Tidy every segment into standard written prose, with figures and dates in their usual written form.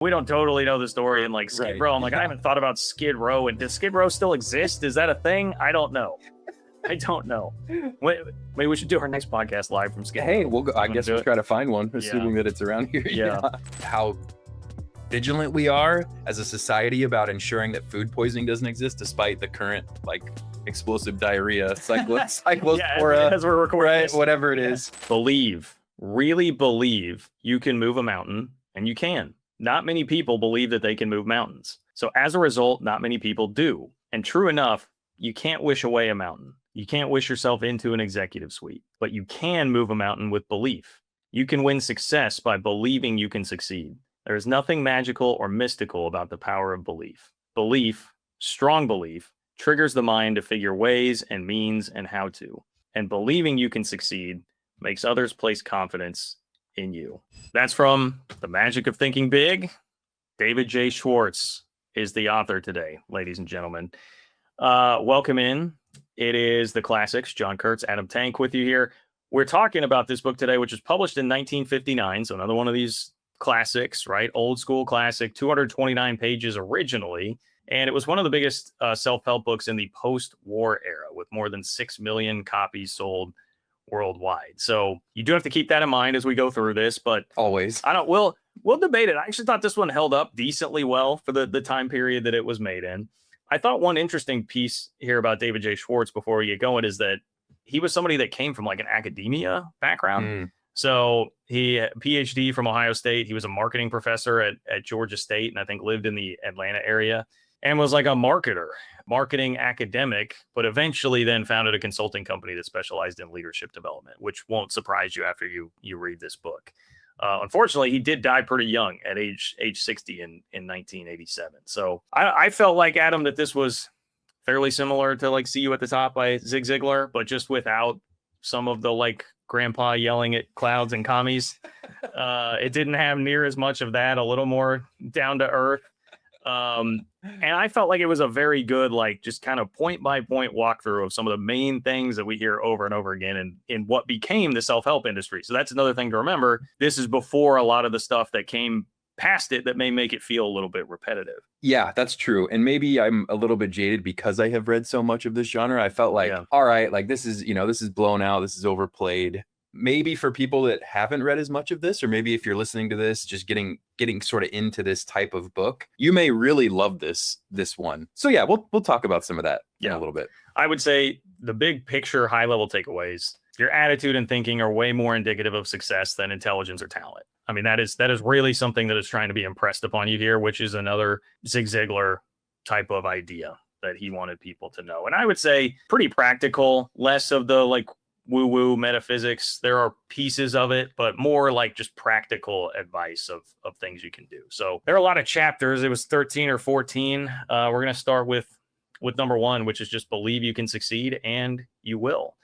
We don't totally know the story in like Skid Row. I'm like, I haven't thought about Skid Row. And does Skid Row still exist? Is that a thing? I don't know. Maybe we should do our next podcast live from Skid Row. Hey, I guess we'll try to find one, assuming that it's around here. Yeah. How vigilant we are as a society about ensuring that food poisoning doesn't exist, despite the current explosive diarrhea, cyclospora, as we're recording, right? Whatever it is. Really believe you can move a mountain, and you can. Not many people believe that they can move mountains. So as a result, not many people do. And true enough, you can't wish away a mountain. You can't wish yourself into an executive suite, but you can move a mountain with belief. You can win success by believing you can succeed. There is nothing magical or mystical about the power of belief. Belief, strong belief, triggers the mind to figure ways and means and how to. And believing you can succeed makes others place confidence in you. That's from The Magic of Thinking Big. David J. Schwartz is the author today, ladies and gentlemen. Welcome in. It is the classics. John Kurtz, Adam Tank with you here. We're talking about this book today, which was published in 1959. So another one of these classics, right? Old school classic, 229 pages originally. And it was one of the biggest self-help books in the post-war era, with more than 6 million copies sold worldwide. So you do have to keep that in mind as we go through this, but always, we'll debate it. I actually thought this one held up decently well for the time period that it was made in. I thought one interesting piece here about David J. Schwartz before we get going is that he was somebody that came from like an academia background. So he had a PhD from Ohio State. He was a marketing professor at Georgia State, and I think lived in the Atlanta area, and was like a marketing academic, but eventually then founded a consulting company that specialized in leadership development, which won't surprise you after you read this book. Unfortunately, he did die pretty young at age 60 in 1987. So I felt like, Adam, that this was fairly similar to like See You at the Top by Zig Ziglar, but just without some of the like grandpa yelling at clouds and commies. It didn't have near as much of that, a little more down to earth. And I felt like it was a very good, like, just kind of point by point walkthrough of some of the main things that we hear over and over again in what became the self-help industry. So that's another thing to remember. This is before a lot of the stuff that came past it that may make it feel a little bit repetitive. Yeah, that's true. And maybe I'm a little bit jaded because I have read so much of this genre. I felt like, all right, like this is blown out. This is overplayed. Maybe for people that haven't read as much of this, or maybe if you're listening to this, just getting sort of into this type of book, you may really love this one. So yeah, we'll talk about some of that in a little bit. I would say the big picture, high level takeaways, your attitude and thinking are way more indicative of success than intelligence or talent. I mean, that is really something that is trying to be impressed upon you here, which is another Zig Ziglar type of idea that he wanted people to know. And I would say pretty practical, less of the like woo-woo metaphysics. There are pieces of it, but more like just practical advice of things you can do. So there are a lot of chapters. It was 13 or 14. We're going to start with number 1, which is just believe you can succeed, and you will.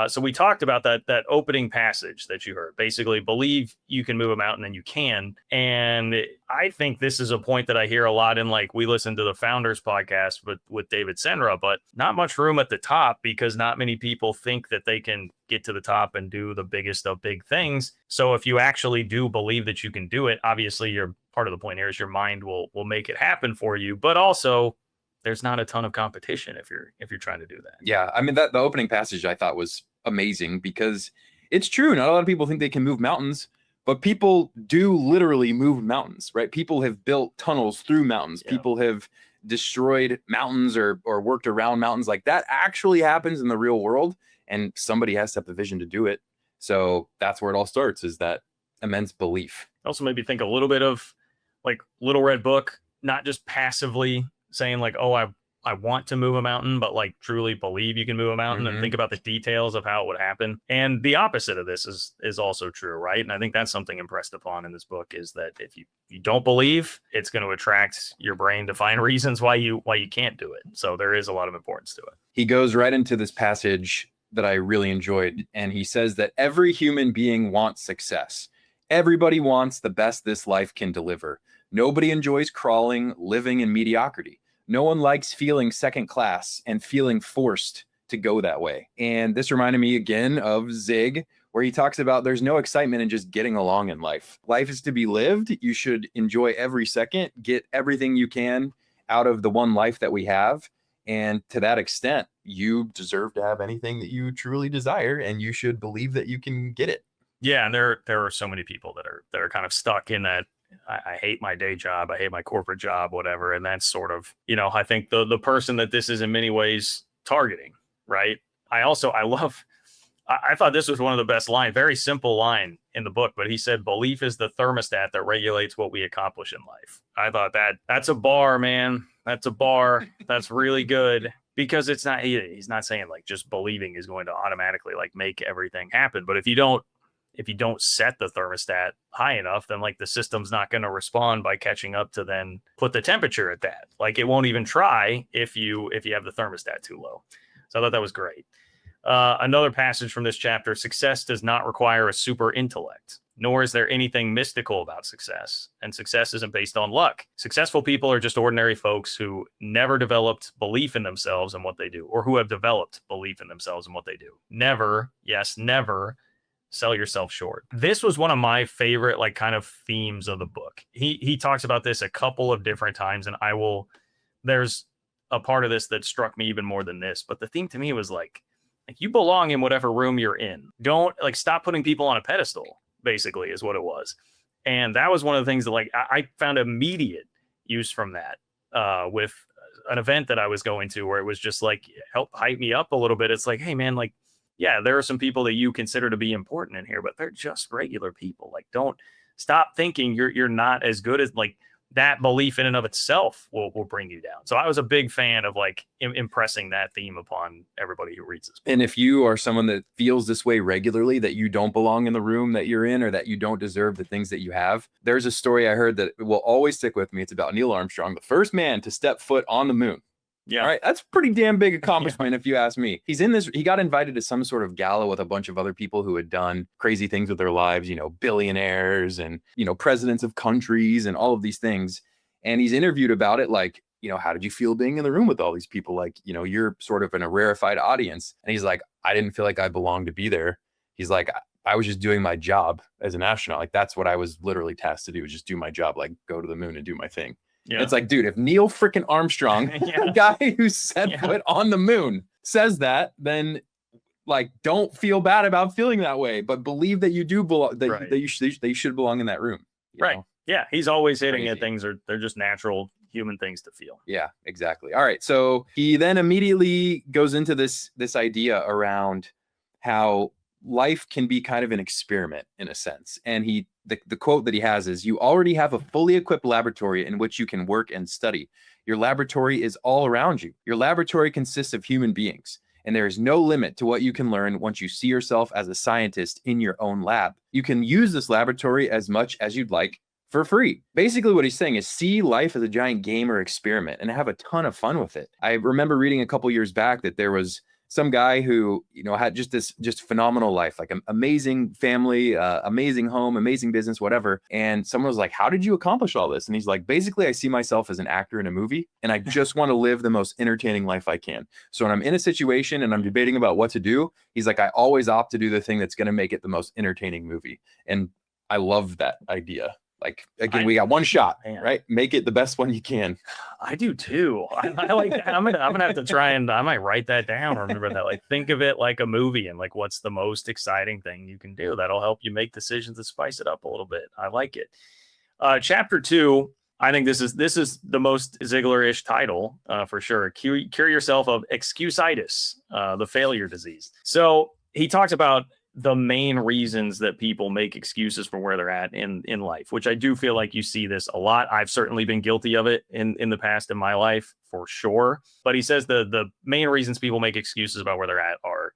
So we talked about that opening passage that you heard. Basically, believe you can move a mountain, and you can. And I think this is a point that I hear a lot in, like, we listen to the Founders podcast with David Senra, but not much room at the top because not many people think that they can get to the top and do the biggest of big things. So if you actually do believe that you can do it, obviously you're part of the point here is your mind will make it happen for you, but also there's not a ton of competition if you're trying to do that. Yeah, I mean, the opening passage I thought was amazing because it's true. Not a lot of people think they can move mountains, but people do literally move mountains, right? People have built tunnels through mountains. Yeah. People have destroyed mountains or worked around mountains. Like that actually happens in the real world, and somebody has to have the vision to do it. So that's where it all starts, is that immense belief. Also made me think a little bit of like Little Red Book, not just passively saying like, oh, I want to move a mountain, but like truly believe you can move a mountain and think about the details of how it would happen. And the opposite of this is also true, right? And I think that's something impressed upon in this book, is that if you don't believe, it's going to attract your brain to find reasons why you can't do it. So there is a lot of importance to it. He goes right into this passage that I really enjoyed, and he says that every human being wants success. Everybody wants the best this life can deliver. Nobody enjoys crawling, living in mediocrity. No one likes feeling second class and feeling forced to go that way. And this reminded me again of Zig where he talks about there's no excitement in just getting along in life. Life is to be lived. You should enjoy every second, get everything you can out of the one life that we have. And to that extent, you deserve to have anything that you truly desire, and you should believe that you can get it. Yeah, and there are so many people that are kind of stuck in that. I hate my day job, I hate my corporate job, whatever. And that's sort of, I think the person that this is in many ways targeting, right? I thought this was one of the best lines, very simple line in the book, but he said, belief is the thermostat that regulates what we accomplish in life. I thought that's a bar, man. That's a bar. That's really good, because it's not, he's not saying like just believing is going to automatically like make everything happen. But if you don't set the thermostat high enough, then like the system's not going to respond by catching up to then put the temperature at that. Like it won't even try if you have the thermostat too low. So I thought that was great. Another passage from this chapter: success does not require a super intellect, nor is there anything mystical about success. And success isn't based on luck. Successful people are just ordinary folks who never developed belief in themselves and what they do, or who have developed belief in themselves and what they do. Never, yes, never sell yourself short. This was one of my favorite like kind of themes of the book. He talks about this a couple of different times, and there's a part of this that struck me even more than this, but the theme to me was like you belong in whatever room you're in. Don't like stop putting people on a pedestal, basically, is what it was. And that was one of the things that like I found immediate use from that with an event that I was going to, where it was just like help hype me up a little bit. It's like, hey man, like, yeah, there are some people that you consider to be important in here, but they're just regular people. Like, don't stop thinking you're not as good as like that. Belief in and of itself will bring you down. So I was a big fan of like impressing that theme upon everybody who reads this. And if you are someone that feels this way regularly, that you don't belong in the room that you're in, or that you don't deserve the things that you have, there's a story I heard that will always stick with me. It's about Neil Armstrong, the first man to step foot on the moon. Yeah. All right. That's a pretty damn big accomplishment, if you ask me. He got invited to some sort of gala with a bunch of other people who had done crazy things with their lives, billionaires and, presidents of countries and all of these things. And he's interviewed about it like, how did you feel being in the room with all these people? Like, you're sort of in a rarefied audience. And he's like, I didn't feel like I belonged to be there. He's like, I was just doing my job as an astronaut. Like, that's what I was literally tasked to do, was just do my job, like go to the moon and do my thing. Yeah. It's like, dude, if Neil freaking Armstrong, the guy who set foot on the moon, says that, then like, don't feel bad about feeling that way, but believe that you do belong, that you should belong in that room. Right. Know? Yeah. He's always hitting at things, they're just natural human things to feel. Yeah, exactly. All right. So he then immediately goes into this idea around how life can be kind of an experiment in a sense. And the quote that he has is, you already have a fully equipped laboratory in which you can work and study. Your laboratory is all around you. Your laboratory consists of human beings, and there is no limit to what you can learn once you see yourself as a scientist in your own lab. You can use this laboratory as much as you'd like for free. Basically what he's saying is, see life as a giant game or experiment and have a ton of fun with it. I remember reading a couple years back that there was some guy who, had just phenomenal life, like an amazing family, amazing home, amazing business, whatever. And someone was like, how did you accomplish all this? And he's like, basically, I see myself as an actor in a movie, and I just want to live the most entertaining life I can. So when I'm in a situation and I'm debating about what to do, he's like, I always opt to do the thing that's going to make it the most entertaining movie. And I love that idea. Like, again, we got one shot, right? Make it the best one you can. I do too. I like that. I'm gonna have to try and I might write that down or remember that. Like, think of it like a movie and like, what's the most exciting thing you can do? That'll help you make decisions to spice it up a little bit. I like it. Chapter 2. I think this is the most Ziegler-ish title for sure. Cure yourself of Excusitis, the failure disease. So he talks about the main reasons that people make excuses for where they're at in life, which I do feel like you see this a lot. I've certainly been guilty of it in the past in my life, for sure. But he says the main reasons people make excuses about where they're at are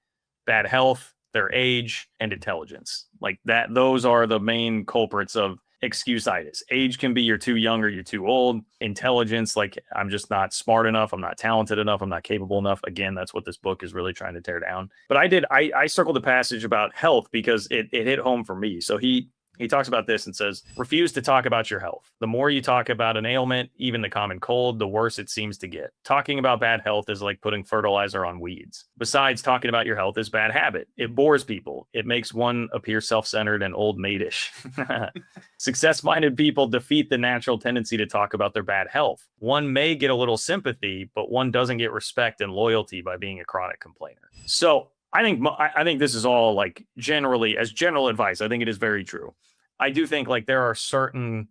bad health, their age, and intelligence. Like that, those are the main culprits of Excusitis. Age can be you're too young or you're too old. Intelligence, like I'm just not smart enough, I'm not talented enough, I'm not capable enough. Again, that's what this book is really trying to tear down. But I circled the passage about health because it hit home for me. So he He talks about this and says, refuse to talk about your health. The more you talk about an ailment, even the common cold, the worse it seems to get. Talking about bad health is like putting fertilizer on weeds. Besides, talking about your health is bad habit. It bores people. It makes one appear self-centered and old maidish. Success-minded people defeat the natural tendency to talk about their bad health. One may get a little sympathy, but one doesn't get respect and loyalty by being a chronic complainer. So I think this is all like generally as general advice. I think it is very true. I do think like there are certain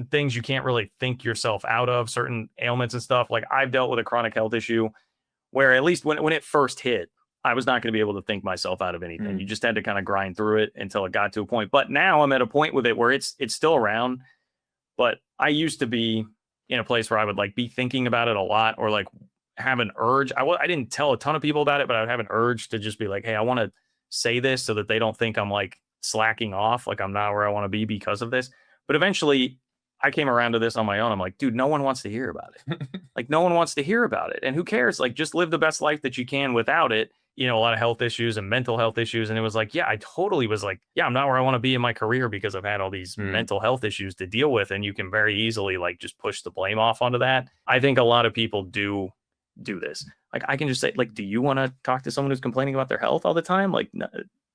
things you can't really think yourself out of, certain ailments and stuff. Like I've dealt with a chronic health issue where at least when it first hit, I was not going to be able to think myself out of anything. You just had to kind of grind through it until it got to a point. But now I'm at a point with it where it's still around. But I used to be in a place where I would like be thinking about it a lot, or like have an urge. I didn't tell a ton of people about it, but I would have an urge to just be like, hey, I want to say this so that they don't think I'm like slacking off, like I'm not where I want to be because of this. But eventually I came around to this on my own. I'm like, dude, no one wants to hear about it. Like no one wants to hear about it. And who cares? Like just live the best life that you can without it. You know, a lot of health issues and mental health issues. And it was like, yeah, I totally was like, yeah, I'm not where I want to be in my career because I've had all these mental health issues to deal with. And you can very easily like just push the blame off onto that. I think a lot of people do this. Like I can just say, like, do you want to talk to someone who's complaining about their health all the time? Like, no,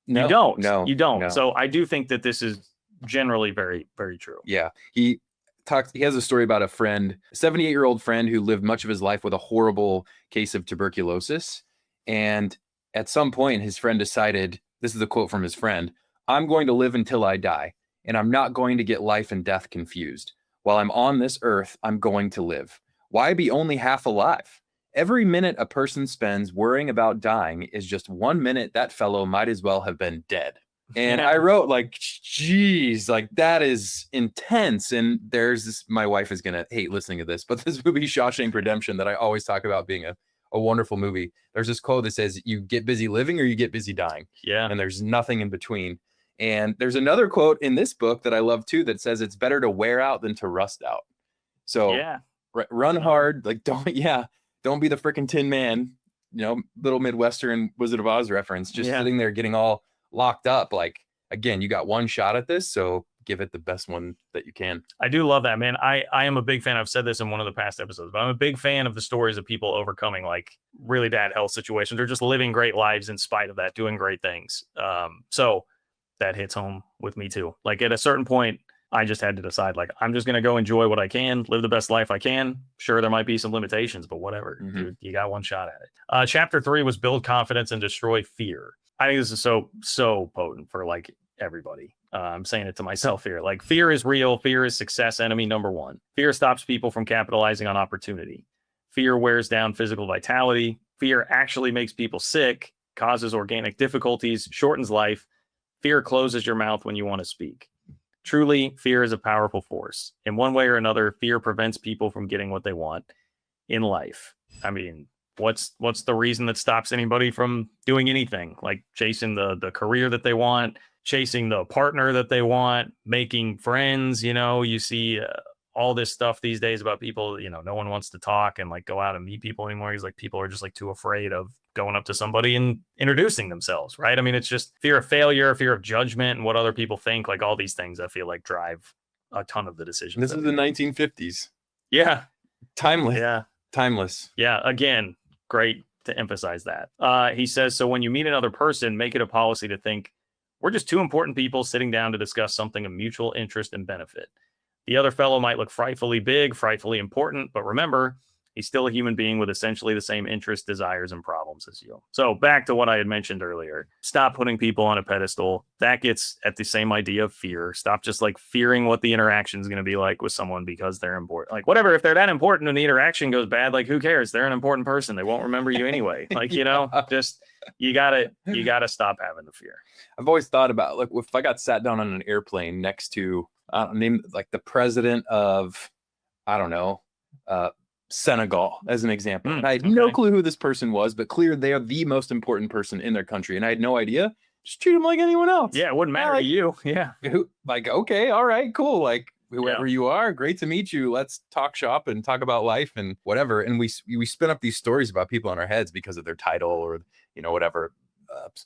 you don't. You don't. No. So I do think that this is generally very, very true. Yeah. He has a story about a friend, a 78-year-old friend who lived much of his life with a horrible case of tuberculosis. And at some point, his friend decided, this is a quote from his friend, "I'm going to live until I die, and I'm not going to get life and death confused. While I'm on this earth, I'm going to live. Why be only half alive? Every minute a person spends worrying about dying is just 1 minute that fellow might as well have been dead." And I wrote like, geez, like that is intense. And there's this, my wife is going to hate listening to this, but this movie Shawshank Redemption that I always talk about being a wonderful movie. There's this quote that says, you get busy living or you get busy dying. Yeah. And there's nothing in between. And there's another quote in this book that I love too, that says it's better to wear out than to rust out. So yeah, run hard. Like don't be the freaking Tin Man, you know, little Midwestern Wizard of Oz reference, just sitting there getting all locked up. Like, again, you got one shot at this, so give it the best one that you can. I do love that, man. I am a big fan. I've said this in one of the past episodes, but I'm a big fan of the stories of people overcoming like really bad health situations or just living great lives in spite of that, doing great things. So that hits home with me too. Like at a certain point, I just had to decide, like, I'm just going to go enjoy what I can, live the best life I can. Sure, there might be some limitations, but whatever, dude, you got one shot at it. Chapter 3 was build confidence and destroy fear. I think this is so potent for like everybody. I'm saying it to myself here. Like fear is real. Fear is success enemy number one. Fear stops people from capitalizing on opportunity. Fear wears down physical vitality. Fear actually makes people sick, causes organic difficulties, shortens life. Fear closes your mouth when you want to speak. Truly, fear is a powerful force. In one way or another, fear prevents people from getting what they want in life. I mean, what's the reason that stops anybody from doing anything? Like chasing the career that they want, chasing the partner that they want, making friends. You know, you see all this stuff these days about people, you know, no one wants to talk and like go out and meet people anymore. He's like, people are just like too afraid of going up to somebody and introducing themselves, right? I mean, it's just fear of failure, fear of judgment and what other people think, like all these things I feel like drive a ton of the decisions. This is the 1950s. Yeah. Timeless. Yeah. Timeless. Yeah. Again, great to emphasize that. He says, so when you meet another person, make it a policy to think we're just two important people sitting down to discuss something of mutual interest and benefit. The other fellow might look frightfully big, frightfully important, but remember, he's still a human being with essentially the same interests, desires, and problems as you. So back to what I had mentioned earlier. Stop putting people on a pedestal. That gets at the same idea of fear. Stop just like fearing what the interaction is going to be like with someone because they're important. Like whatever, if they're that important and the interaction goes bad, like who cares? They're an important person. They won't remember you anyway. Like, you know, just you gotta stop having the fear. I've always thought about, like, if I got sat down on an airplane next to name like the president of, I don't know, Senegal as an example. And I had no clue who this person was, but clear they are the most important person in their country. And I had no idea. Just treat them like anyone else. Yeah, it wouldn't matter to you. Yeah. Like, okay, all right, cool. Like whoever you are, great to meet you. Let's talk shop and talk about life and whatever. And we spin up these stories about people in our heads because of their title or, you know, whatever.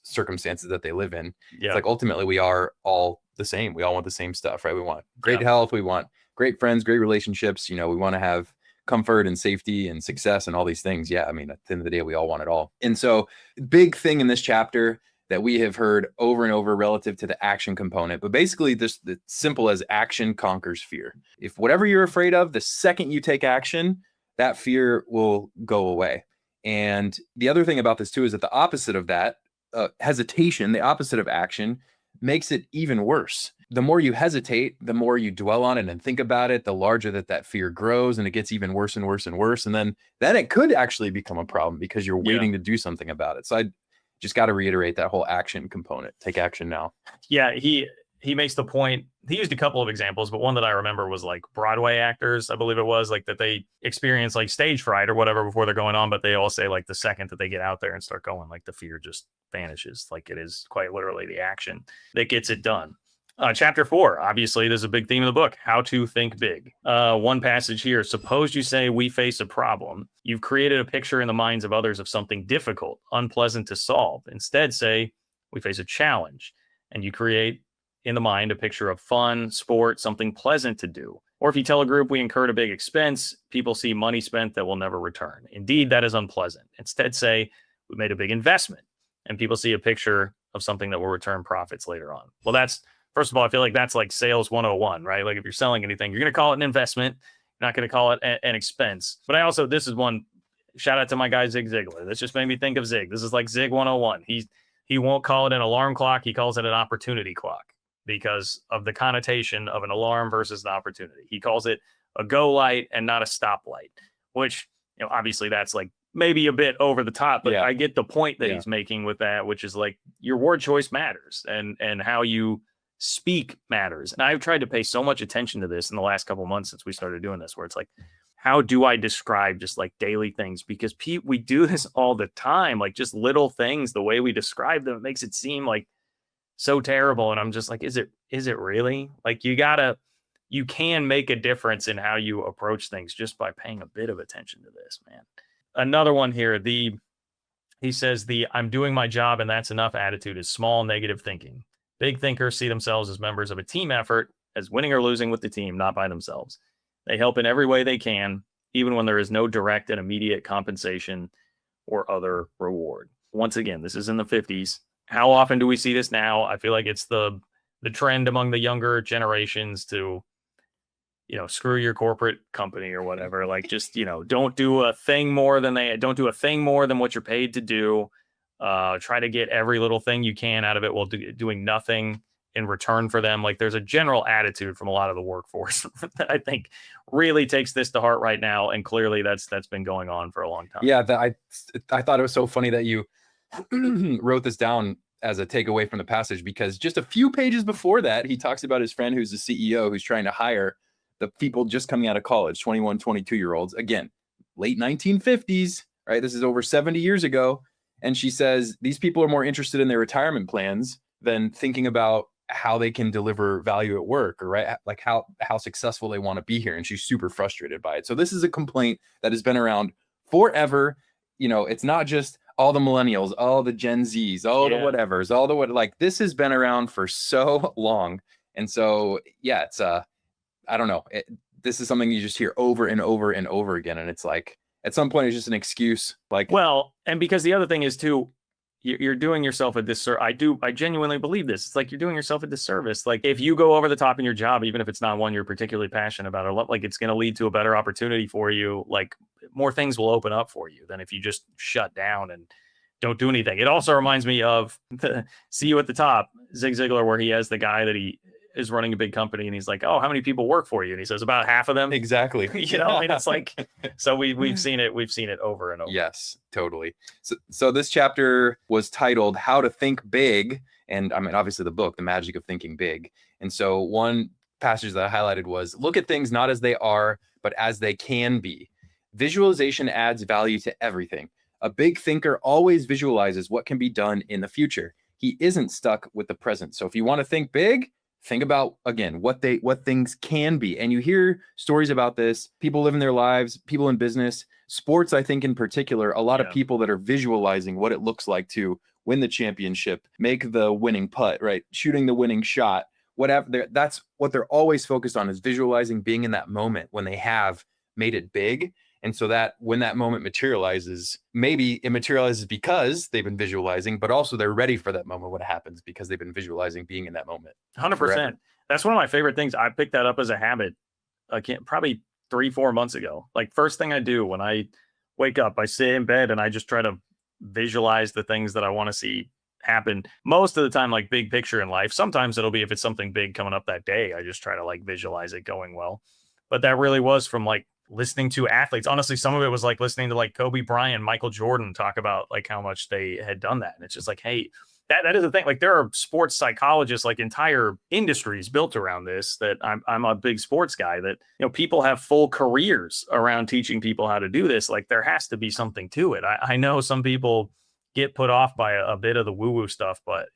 circumstances that they live in. Yeah. It's like ultimately we are all the same. We all want the same stuff, right? We want great health. We want great friends, great relationships. You know, we want to have comfort and safety and success and all these things. Yeah. I mean, at the end of the day, we all want it all. And so big thing in this chapter that we have heard over and over relative to the action component, but basically this the simple as action conquers fear. If whatever you're afraid of, the second you take action, that fear will go away. And the other thing about this too is that the opposite of that, hesitation, the opposite of action, makes it even worse. The more you hesitate, the more you dwell on it and think about it, the larger that fear grows, and it gets even worse and worse and worse. And then it could actually become a problem because you're waiting to do something about it. So I just got to reiterate that whole action component. Take action now. Yeah, he makes the point. He used a couple of examples, but one that I remember was like Broadway actors, I believe it was, like that they experience like stage fright or whatever before they're going on, but they all say like the second that they get out there and start going, like the fear just vanishes. Like it is quite literally the action that gets it done. Chapter 4, obviously, there's a big theme of the book, how to think big. One passage here, suppose you say we face a problem. You've created a picture in the minds of others of something difficult, unpleasant to solve. Instead, say we face a challenge, and you create in the mind a picture of fun, sport, something pleasant to do. Or if you tell a group we incurred a big expense, people see money spent that will never return. Indeed, that is unpleasant. Instead, say we made a big investment, and people see a picture of something that will return profits later on. Well, first of all, I feel like that's like sales 101, right? Like if you're selling anything, you're going to call it an investment. You're not going to call it an expense. But this is one, shout out to my guy, Zig Ziglar. This just made me think of Zig. This is like Zig 101. He won't call it an alarm clock. He calls it an opportunity clock because of the connotation of an alarm versus an opportunity. He calls it a go light and not a stop light, which, obviously that's like maybe a bit over the top, but I get the point that he's making with that, which is like your word choice matters and how you speak matters. And I've tried to pay so much attention to this in the last couple of months since we started doing this, where it's like, how do I describe just like daily things? Because we do this all the time, like just little things, the way we describe them, it makes it seem like so terrible. And I'm just like, is it really? Like you can make a difference in how you approach things just by paying a bit of attention to this, man. Another one here, he says I'm doing my job and that's enough attitude is small negative thinking. Big thinkers see themselves as members of a team effort, as winning or losing with the team, not by themselves. They help in every way they can, even when there is no direct and immediate compensation or other reward. Once again, this is in the 50s. How often do we see this now? I feel like it's the trend among the younger generations to, screw your corporate company or whatever. Like just, don't do a thing more than what you're paid to do. Try to get every little thing you can out of it while doing nothing in return for them. Like there's a general attitude from a lot of the workforce that I think really takes this to heart right now. And clearly that's been going on for a long time. Yeah. I thought it was so funny that you wrote this down as a takeaway from the passage, because just a few pages before that, he talks about his friend who's the CEO who's trying to hire the people just coming out of college, 21, 22-year-olds. Again, late 1950s, right? This is over 70 years ago. And she says, these people are more interested in their retirement plans than thinking about how they can deliver value at work, or right, like how successful they want to be here. And she's super frustrated by it. So this is a complaint that has been around forever. It's not just all the millennials, all the Gen Zs, all the whatevers, like this has been around for so long. And so, it's I don't know. This is something you just hear over and over and over again. And it's like, at some point, it's just an excuse. And because the other thing is too, you're doing yourself a disservice. I genuinely believe this. It's like you're doing yourself a disservice. Like if you go over the top in your job, even if it's not one you're particularly passionate about, or like it's going to lead to a better opportunity for you. Like more things will open up for you than if you just shut down and don't do anything. It also reminds me of the See You at the Top, Zig Ziglar, where he has the guy that he is running a big company and he's like, oh, how many people work for you? And he says about half of them. Exactly. It's like, so we've seen it over and over. Yes, totally. So this chapter was titled How to Think Big. And I mean, obviously the book, The Magic of Thinking Big. And so one passage that I highlighted was, look at things not as they are, but as they can be. Visualization adds value to everything. A big thinker always visualizes what can be done in the future. He isn't stuck with the present. So if you want to think big, think about, again, what things can be. And you hear stories about this, people living their lives, people in business, sports, I think in particular, a lot of people that are visualizing what it looks like to win the championship, make the winning putt, right? Shooting the winning shot, whatever. That's what they're always focused on, is visualizing being in that moment when they have made it big. And so that when that moment materializes, maybe it materializes because they've been visualizing, but also they're ready for that moment when it happens because they've been visualizing being in that moment. 100%. Forever. That's one of my favorite things. I picked that up as a habit. Probably 3-4 months ago. Like, first thing I do when I wake up, I sit in bed and I just try to visualize the things that I want to see happen. Most of the time, like big picture in life. Sometimes it'll be if it's something big coming up that day, I just try to like visualize it going well. But that really was from like listening to athletes. Honestly, some of it was like listening to like Kobe Bryant, Michael Jordan talk about like how much they had done that. And it's just like, hey, that is the thing. Like, there are sports psychologists, like entire industries built around this, that I'm a big sports guy, that, you know, people have full careers around teaching people how to do this. Like, there has to be something to it. I know some people get put off by a bit of the woo-woo stuff, but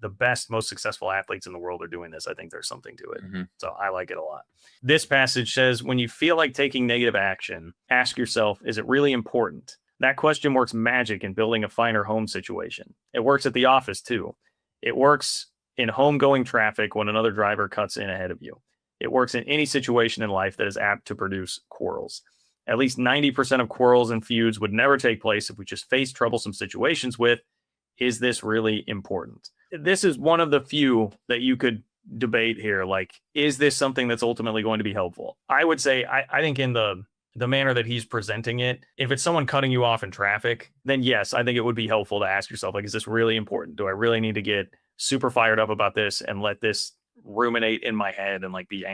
the best, most successful athletes in the world are doing this. I think there's something to it. Mm-hmm. So I like it a lot. This passage says, when you feel like taking negative action, ask yourself, is it really important? That question works magic in building a finer home situation. It works at the office too. It works in home-going traffic when another driver cuts in ahead of you. It works in any situation in life that is apt to produce quarrels. At least 90% of quarrels and feuds would never take place if we just face troublesome situations with, is this really important? This is one of the few that you could debate here. Like, is this something that's ultimately going to be helpful? I would say, I think in the manner that he's presenting it, if it's someone cutting you off in traffic, then yes, I think it would be helpful to ask yourself, like, is this really important? Do I really need to get super fired up about this and let this ruminate in my head and like be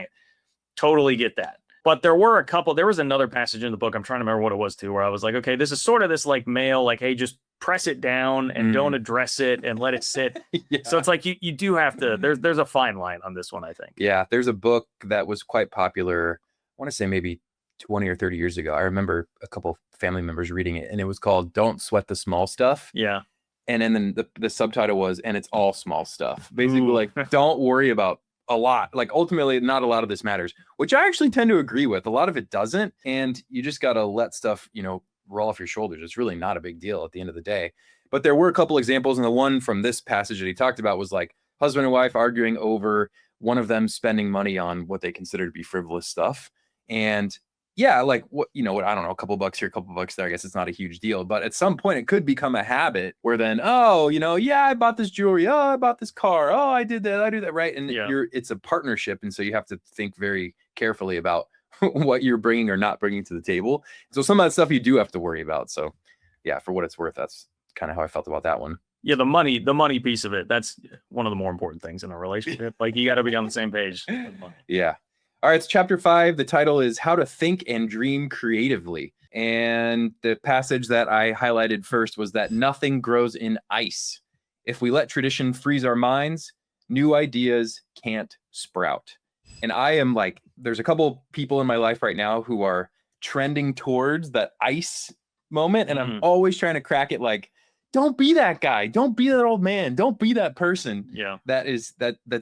totally get that. But there was another passage in the book, I'm trying to remember what it was too, where I was like, okay, this is sort of this like male, like, hey, just press it down and don't address it and let it sit. Yeah. So it's like, you do have to, there's a fine line on this one, I think. Yeah. There's a book that was quite popular, I want to say maybe 20 or 30 years ago. I remember a couple family members reading it, and it was called Don't Sweat the Small Stuff. Yeah. And then the subtitle was, and it's all small stuff. Basically, like, don't worry about a lot. Like, ultimately, not a lot of this matters, which I actually tend to agree with. A lot of it doesn't. And you just got to let stuff, roll off your shoulders. It's really not a big deal at the end of the day. But there were a couple examples. And the one from this passage that he talked about was like husband and wife arguing over one of them spending money on what they consider to be frivolous stuff. And yeah, like what I don't know, a couple bucks here, a couple bucks there. I guess it's not a huge deal, but at some point it could become a habit where then, yeah, I bought this jewelry. Oh, I bought this car. Oh, I did that. I do that. Right. And it's a partnership. And so you have to think very carefully about what you're bringing or not bringing to the table. So some of that stuff you do have to worry about. So yeah, for what it's worth, that's kind of how I felt about that one. Yeah. The money piece of it. That's one of the more important things in a relationship. Like, you got to be on the same page. Yeah. All right, it's chapter 5. The title is How to Think and Dream Creatively. And the passage that I highlighted first was that nothing grows in ice. If we let tradition freeze our minds, new ideas can't sprout. And I am like, there's a couple people in my life right now who are trending towards that ice moment. And I'm always trying to crack it like, don't be that guy. Don't be that old man. Don't be that person. Yeah. That's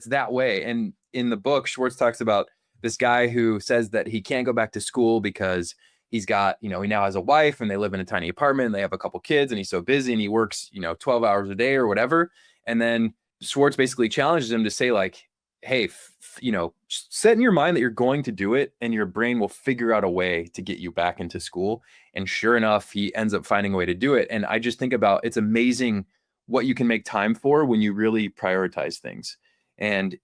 that way. And in the book, Schwartz talks about this guy who says that he can't go back to school because he's got, he now has a wife and they live in a tiny apartment and they have a couple kids and he's so busy and he works, 12 hours a day or whatever. And then Schwartz basically challenges him to say like, hey, set in your mind that you're going to do it and your brain will figure out a way to get you back into school. And sure enough, he ends up finding a way to do it. And I just think about, it's amazing what you can make time for when you really prioritize things. And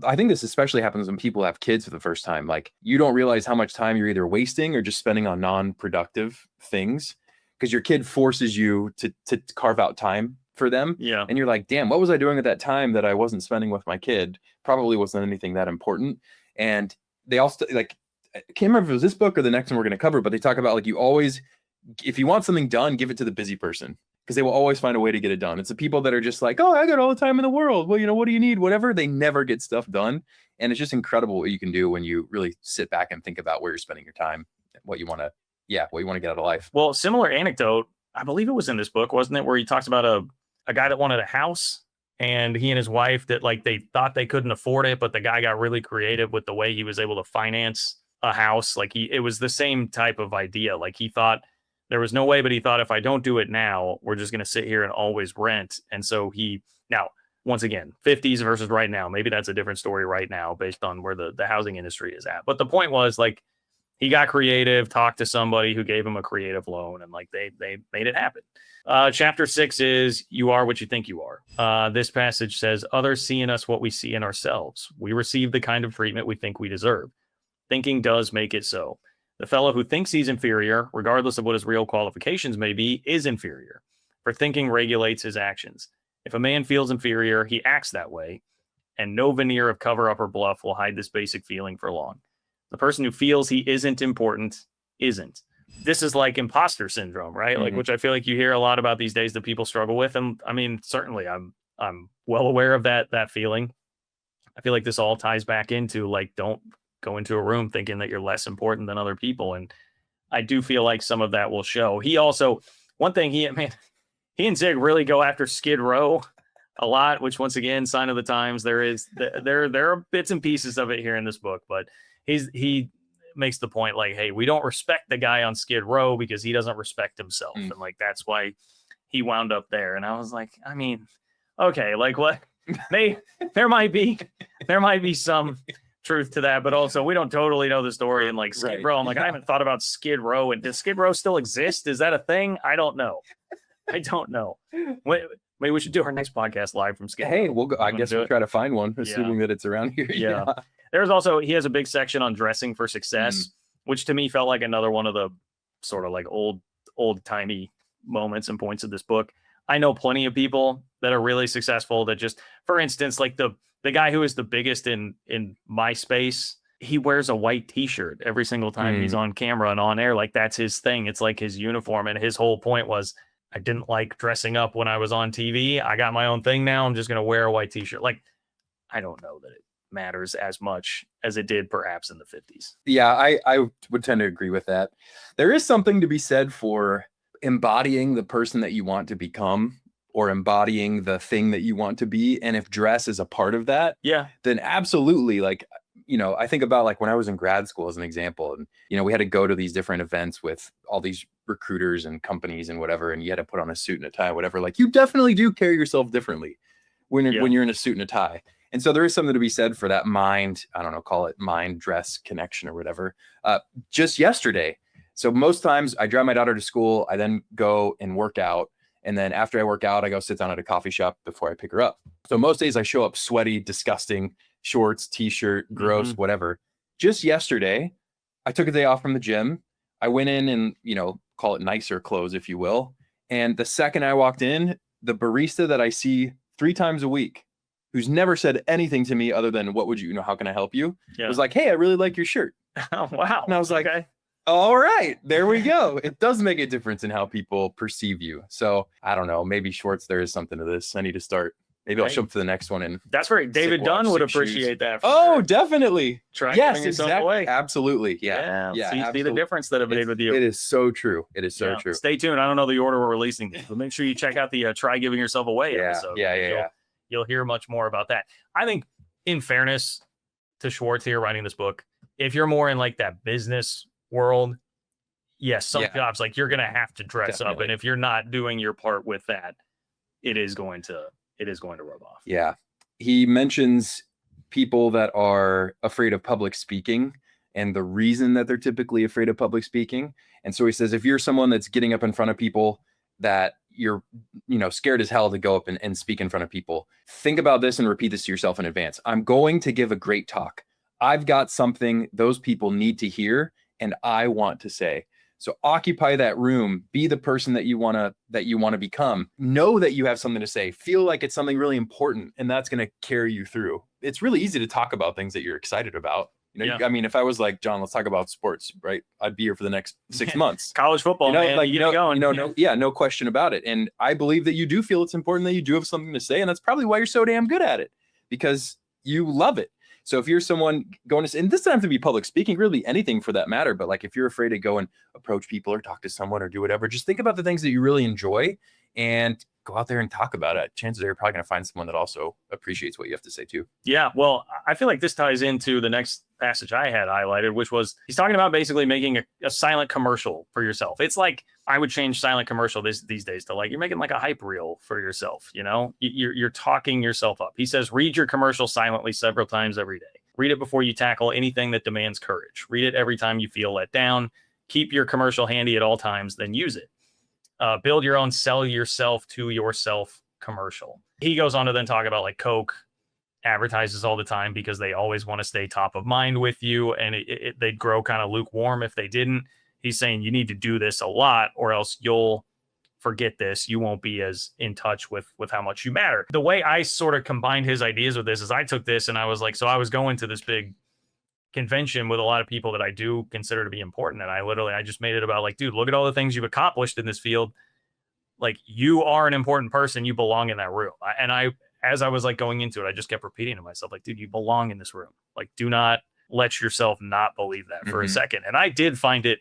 I think this especially happens when people have kids for the first time. Like, you don't realize how much time you're either wasting or just spending on non-productive things because your kid forces you to carve out time for them. Yeah. And you're like, damn, what was I doing at that time that I wasn't spending with my kid? Probably wasn't anything that important. And they also, like, I can't remember if it was this book or the next one we're going to cover, but they talk about like, you always, if you want something done, give it to the busy person. Because they will always find a way to get it done. It's the people that are just like, oh, I got all the time in the world. Well, what do you need? Whatever. They never get stuff done. And it's just incredible what you can do when you really sit back and think about where you're spending your time, what you want to get out of life. Well, similar anecdote, I believe it was in this book, wasn't it? Where he talks about a guy that wanted a house and he and his wife that like, they thought they couldn't afford it, but the guy got really creative with the way he was able to finance a house. Like it was the same type of idea. Like he thought There was no way, but he thought, if I don't do it now, we're just going to sit here and always rent. And so now, once again, 50s versus right now, maybe that's a different story right now based on where the housing industry is at. But the point was, like, he got creative, talked to somebody who gave him a creative loan, and like they made it happen. Chapter 6 is you are what you think you are. This passage says, others see in us what we see in ourselves. We receive the kind of treatment we think we deserve. Thinking does make it so. The fellow who thinks he's inferior, regardless of what his real qualifications may be, is inferior. For thinking regulates his actions. If a man feels inferior, he acts that way, and no veneer of cover-up or bluff will hide this basic feeling for long. The person who feels he isn't important isn't. This is like imposter syndrome, right? Like, which I feel like you hear a lot about these days that people struggle with. And I mean, certainly I'm well aware of that feeling. I feel like this all ties back into, like, don't go into a room thinking that you're less important than other people. And I do feel like some of that will show. He also, one thing he and Zig really go after Skid Row a lot, which, once again, sign of the times. There are bits and pieces of it here in this book, but he makes the point, like, hey, we don't respect the guy on Skid Row because he doesn't respect himself. And like, that's why he wound up there. And I was like, I mean, okay, like, what there might be some truth to that, but also we don't totally know the story. And like Skid Row, I'm like, I haven't thought about Skid Row. And does Skid Row still exist? Is that a thing? I don't know. Maybe we should do our next podcast live from Skid Row. Hey, we'll go. I guess we'll try to find one, assuming that it's around here. Yeah. There's also, he has a big section on dressing for success, which to me felt like another one of the sort of like old timey moments and points of this book. I know plenty of people that are really successful that just, for instance, like the guy who is the biggest in my space, he wears a white t-shirt every single time he's on camera and on air. Like, that's his thing. It's like his uniform. And his whole point was, I didn't like dressing up when I was on TV. I got my own thing now. I'm just going to wear a white t-shirt. Like, I don't know that it matters as much as it did perhaps in the 50s. Yeah, I would tend to agree with that. There is something to be said for embodying the person that you want to become, or embodying the thing that you want to be. And if dress is a part of that, then absolutely. Like, you know, I think about like when I was in grad school as an example, and, you know, we had to go to these different events with all these recruiters and companies and whatever, and you had to put on a suit and a tie, whatever. Like, you definitely do carry yourself differently when you're in a suit and a tie. And so there is something to be said for that mind, I don't know, call it mind dress connection or whatever. Just yesterday. So most times I drive my daughter to school. I then go and work out. And then after I work out, I go sit down at a coffee shop before I pick her up. So most days I show up sweaty, disgusting, shorts, t-shirt, gross, whatever. Just yesterday, I took a day off from the gym. I went in and, you know, call it nicer clothes, if you will. And the second I walked in, the barista that I see 3 times a week, who's never said anything to me other than, what would you know, how can I help you? Was like, hey, I really like your shirt. Oh, wow. And I was like, all right, there we go. It does make a difference in how people perceive you. So I don't know, maybe Schwartz, there is something to this. I need to start. Maybe I'll show up for the next one. And that's right. David Dunn would appreciate that. Oh, definitely. Yes, exactly. Absolutely. Yeah. So you see the difference that I've made with you. It is so true. It is so true. Stay tuned. I don't know the order we're releasing this, but make sure you check out the Try Giving Yourself Away episode. You'll hear much more about that. I think, in fairness to Schwartz here writing this book, if you're more in like that business world, yes, some jobs, like, you're going to have to dress up. And if you're not doing your part with that, it is going to rub off. Yeah. He mentions people that are afraid of public speaking and the reason that they're typically afraid of public speaking. And so he says, if you're someone that's getting up in front of people that you're, you know, scared as hell to go up and speak in front of people, think about this and repeat this to yourself in advance. I'm going to give a great talk. I've got something those people need to hear and I want to say. So occupy that room, be the person that you want to become. Know that you have something to say. Feel like it's something really important, and that's going to carry you through. It's really easy to talk about things that you're excited about. You know, I mean, if I was like, John, let's talk about sports, right? I'd be here for the next 6 months. College football, you know, man, like, no question about it. And I believe that you do feel it's important, that you do have something to say, and that's probably why you're so damn good at it, because you love it. So if you're someone going to, and this doesn't have to be public speaking, really anything for that matter, but like if you're afraid to go and approach people or talk to someone or do whatever, just think about the things that you really enjoy and go out there and talk about it. Chances are you're probably going to find someone that also appreciates what you have to say too. Yeah. Well, I feel like this ties into the next passage I had highlighted, which was he's talking about basically making a silent commercial for yourself. It's like I would change silent commercial these days to like you're making like a hype reel for yourself. You know, you're talking yourself up. He says, read your commercial silently several times every day. Read it before you tackle anything that demands courage. Read it every time you feel let down. Keep your commercial handy at all times, then use it. Build your own sell yourself to yourself commercial. He goes on to then talk about like Coke advertises all the time because they always want to stay top of mind with you, and they'd grow kind of lukewarm if they didn't. He's saying you need to do this a lot or else you'll forget this. You won't be as in touch with how much you matter. The way I sort of combined his ideas with this is I took this and I was like, so I was going to this big convention with a lot of people that I do consider to be important. And I just made it about like, dude, look at all the things you've accomplished in this field. Like you are an important person. You belong in that room. As I was like going into it, I just kept repeating to myself, like, dude, you belong in this room. Like, do not let yourself not believe that for a second. And I did find it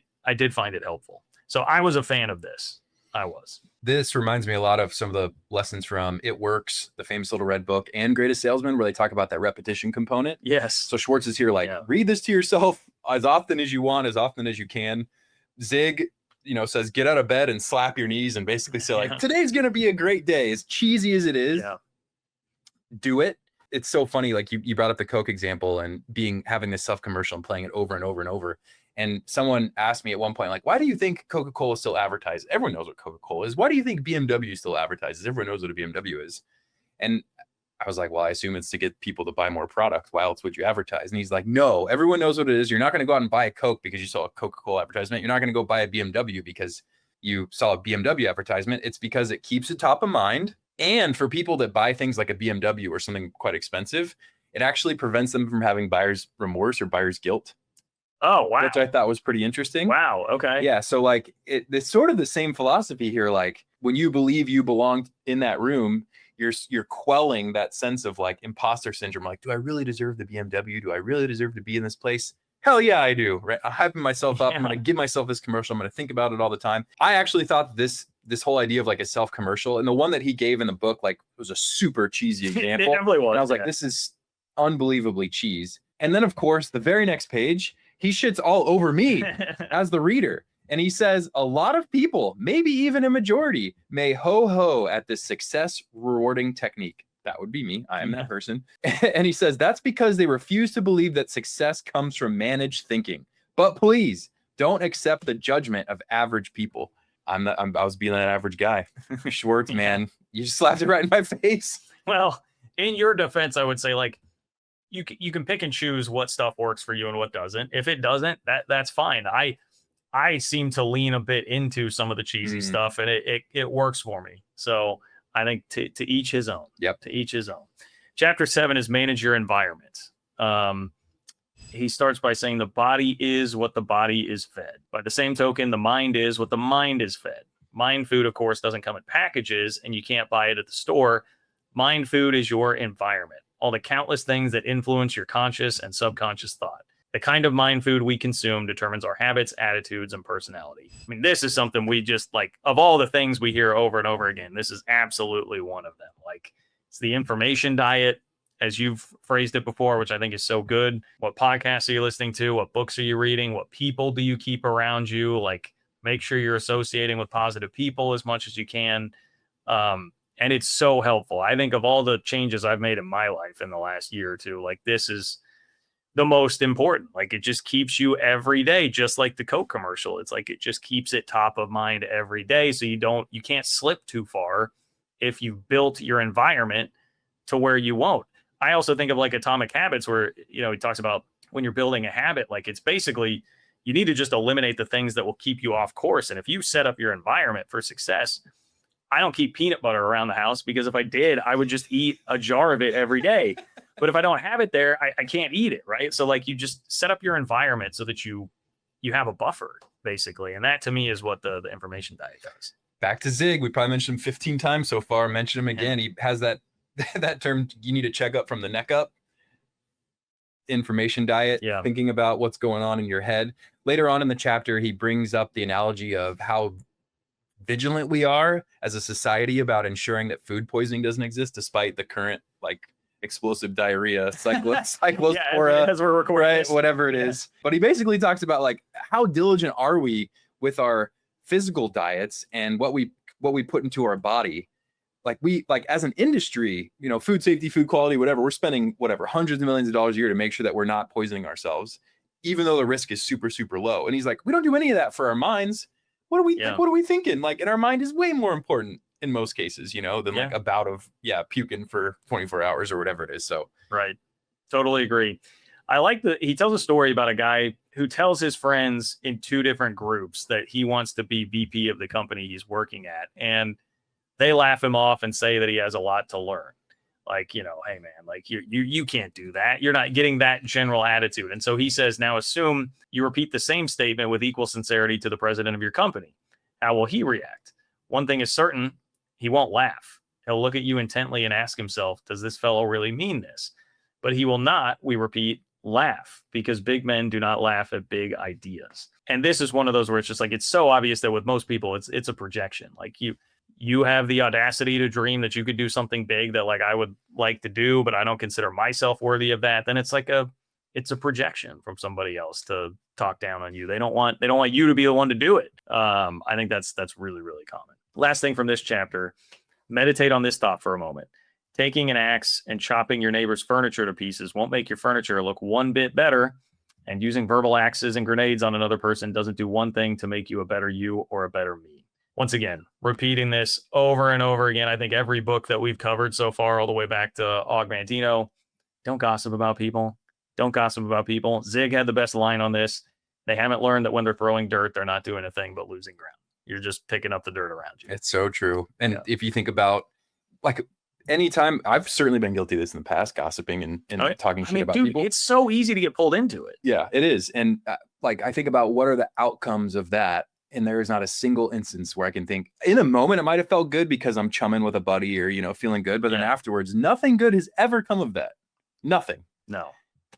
helpful. So I was a fan of this. I was. This reminds me a lot of some of the lessons from It Works, the famous little red book, and Greatest Salesman, where they talk about that repetition component. Yes. So Schwartz is here like, read this to yourself as often as you want, as often as you can. Zig, says, get out of bed and slap your knees and basically say like, today's going to be a great day. As cheesy as it is, do it. It's so funny. Like you brought up the Coke example and having this self-commercial and playing it over and over and over. And someone asked me at one point, like, why do you think Coca-Cola still advertises? Everyone knows what Coca-Cola is. Why do you think BMW still advertises? Everyone knows what a BMW is. And I was like, well, I assume it's to get people to buy more product. Why else would you advertise? And he's like, no, everyone knows what it is. You're not going to go out and buy a Coke because you saw a Coca-Cola advertisement. You're not going to go buy a BMW because you saw a BMW advertisement. It's because it keeps it top of mind. And for people that buy things like a BMW or something quite expensive, it actually prevents them from having buyer's remorse or buyer's guilt. Oh, wow. Which I thought was pretty interesting. Wow. Okay. Yeah. So like it's sort of the same philosophy here. Like when you believe you belong in that room, you're quelling that sense of like imposter syndrome. Like, do I really deserve the BMW? Do I really deserve to be in this place? Hell yeah, I do. Right. I'm hyping myself up. I'm going to give myself this commercial. I'm going to think about it all the time. I actually thought this whole idea of like a self-commercial, and the one that he gave in the book, like was a super cheesy example. It definitely was. And I was like, this is unbelievably cheese. And then of course, the very next page, he shits all over me as the reader. And he says, a lot of people, maybe even a majority, may ho-ho at this success rewarding technique. That would be me. I am that person. And he says, that's because they refuse to believe that success comes from managed thinking. But please don't accept the judgment of average people. I was being that average guy. Schwartz, man, you just slapped it right in my face. Well, in your defense, I would say like, you can pick and choose what stuff works for you and what doesn't. If it doesn't, that's fine. I seem to lean a bit into some of the cheesy stuff, and it works for me. So I think to each his own. Yep. To each his own. Chapter 7 is manage your environment. He starts by saying the body is what the body is fed. By the same token, the mind is what the mind is fed. Mind food, of course, doesn't come in packages, and you can't buy it at the store. Mind food is your environment. All the countless things that influence your conscious and subconscious thought. The kind of mind food we consume determines our habits, attitudes, and personality. I mean, this is something we just like, of all the things we hear over and over again, this is absolutely one of them. Like, it's the information diet, as you've phrased it before, which I think is so good. What podcasts are you listening to? What books are you reading? What people do you keep around you? Like, make sure you're associating with positive people as much as you can. And it's so helpful. I think of all the changes I've made in my life in the last year or two, like this is the most important. Like it just keeps you every day, just like the Coke commercial. It's like, it just keeps it top of mind every day. So you can't slip too far if you've built your environment to where you won't. I also think of like Atomic Habits where, he talks about when you're building a habit, like it's basically, you need to just eliminate the things that will keep you off course. And if you set up your environment for success, I don't keep peanut butter around the house because if I did, I would just eat a jar of it every day. But if I don't have it there, I can't eat it, right? So like you just set up your environment so that you have a buffer, basically. And that to me is what the information diet does. Back to Zig. We probably mentioned him 15 times so far. Mention him again. He has that term, you need to check up from the neck up. Information diet, thinking about what's going on in your head. Later on in the chapter, he brings up the analogy of how vigilant we are as a society about ensuring that food poisoning doesn't exist, despite the current like explosive diarrhea, cyclospora, as we're recording right? this. Whatever it is. But he basically talks about like how diligent are we with our physical diets and what we put into our body. Like as an industry, food safety, food quality, whatever, we're spending hundreds of millions of dollars a year to make sure that we're not poisoning ourselves, even though the risk is super, super low. And he's like, we don't do any of that for our minds. What are we thinking? Like, and our mind is way more important in most cases, than like a bout of puking for 24 hours or whatever it is. So right. Totally agree. I like he tells a story about a guy who tells his friends in 2 different groups that he wants to be VP of the company he's working at. And they laugh him off and say that he has a lot to learn. Like, hey man, like you can't do that. You're not getting that general attitude. And so he says, now assume you repeat the same statement with equal sincerity to the president of your company. How will he react? One thing is certain, he won't laugh. He'll look at you intently and ask himself, does this fellow really mean this? But he will not, we repeat, laugh, because big men do not laugh at big ideas. And this is one of those where it's just like, it's so obvious that with most people, it's a projection. Like you have the audacity to dream that you could do something big that like I would like to do, but I don't consider myself worthy of that. Then it's like it's a projection from somebody else to talk down on you. They don't want you to be the one to do it. I think that's really, really common. Last thing from this chapter, meditate on this thought for a moment. Taking an axe and chopping your neighbor's furniture to pieces won't make your furniture look one bit better. And using verbal axes and grenades on another person doesn't do one thing to make you a better you or a better me. Once again, repeating this over and over again. I think every book that we've covered so far, all the way back to Augmentino, don't gossip about people. Don't gossip about people. Zig had the best line on this. They haven't learned that when they're throwing dirt, they're not doing a thing but losing ground. You're just picking up the dirt around you. It's so true. And if you think about like anytime, I've certainly been guilty of this in the past, gossiping and talking shit about people. It's so easy to get pulled into it. Yeah, it is. And like I think about what are the outcomes of that. And there is not a single instance where I can think in a moment, it might've felt good because I'm chumming with a buddy or, feeling good. But then afterwards, nothing good has ever come of that. Nothing. No.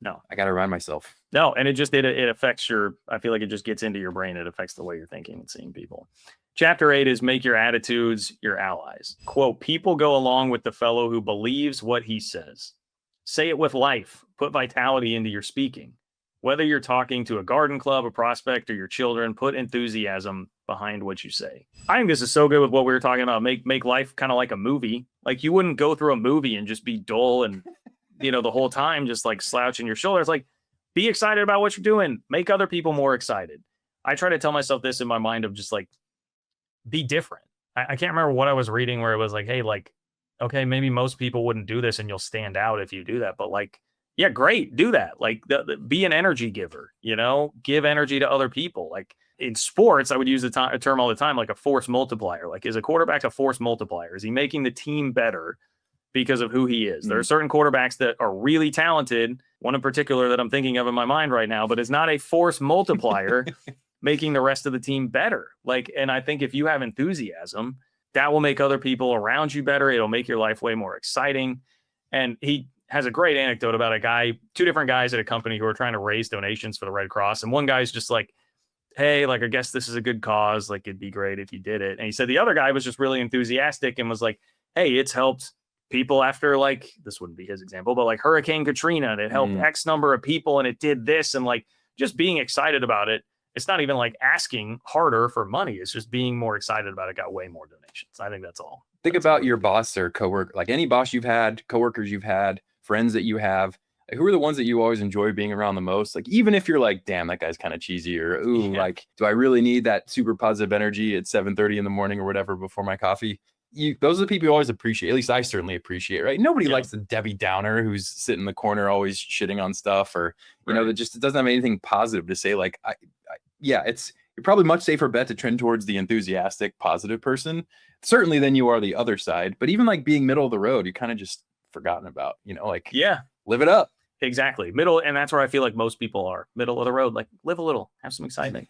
I got to remind myself. No. And it affects I feel like it just gets into your brain. It affects the way you're thinking and seeing people. Chapter 8 is make your attitudes your allies. Quote, people go along with the fellow who believes what he says. Say it with life. Put vitality into your speaking. Whether you're talking to a garden club, a prospect, or your children, put enthusiasm behind what you say. I think this is so good with what we were talking about. Make life kind of like a movie. Like you wouldn't go through a movie and just be dull and, the whole time just like slouching your shoulders. Like be excited about what you're doing. Make other people more excited. I try to tell myself this in my mind of just like, be different. I can't remember what I was reading where it was like, hey, like, okay, maybe most people wouldn't do this and you'll stand out if you do that. But like, yeah, great. Do that. Like be an energy giver, give energy to other people. Like in sports, I would use a term all the time, like a force multiplier. Like is a quarterback a force multiplier? Is he making the team better because of who he is? There are certain quarterbacks that are really talented. One in particular that I'm thinking of in my mind right now, but is not a force multiplier making the rest of the team better. Like, and I think if you have enthusiasm, that will make other people around you better. It'll make your life way more exciting. And he has a great anecdote about two different guys at a company who are trying to raise donations for the Red Cross. And one guy's just like, hey, like, I guess this is a good cause. Like, it'd be great if you did it. And he said the other guy was just really enthusiastic and was like, hey, it's helped people after, like, this wouldn't be his example, but like Hurricane Katrina, and it helped X number of people and it did this. And like, just being excited about it. It's not even like asking harder for money. It's just being more excited about it. Got way more donations. I think that's all. Think about your boss or coworker, like any boss you've had, coworkers you've had, friends that you have. Like, who are the ones that you always enjoy being around the most? Like, even if you're like, damn, that guy's kind of cheesy, or like, do I really need that super positive energy at 7:30 in the morning or whatever before my coffee? Those are the people you always appreciate. At least I certainly appreciate, right? Nobody likes the Debbie Downer who's sitting in the corner always shitting on stuff, or that just doesn't have anything positive to say. Like, you're probably much safer bet to trend towards the enthusiastic, positive person, certainly than you are the other side. But even like being middle of the road, you kind of just forgotten about, live it up. Exactly. Middle. And that's where I feel like most people are middle of the road. Like live a little, have some excitement,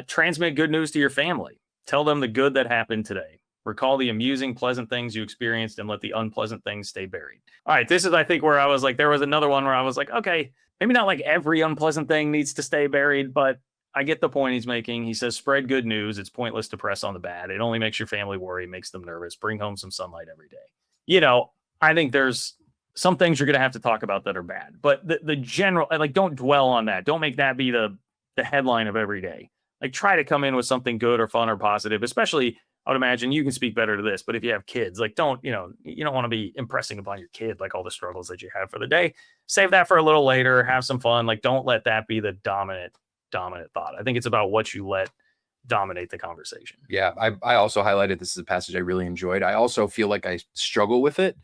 transmit good news to your family. Tell them the good that happened today. Recall the amusing, pleasant things you experienced and let the unpleasant things stay buried. All right. This is, I think, where I was like, there was another one where I was like, okay, maybe not like every unpleasant thing needs to stay buried, but I get the point he's making. He says, spread good news. It's pointless to press on the bad. It only makes your family worry, makes them nervous. Bring home some sunlight every day. I think there's some things you're going to have to talk about that are bad, but the general, like, don't dwell on that. Don't make that be the headline of every day. Like, try to come in with something good or fun or positive, especially, I would imagine you can speak better to this, but if you have kids, like, don't, you don't want to be impressing upon your kid, like all the struggles that you have for the day. Save that for a little later, have some fun. Like, don't let that be the dominant thought. I think it's about what you let dominate the conversation. Yeah. I also highlighted, this is a passage I really enjoyed. I also feel like I struggle with it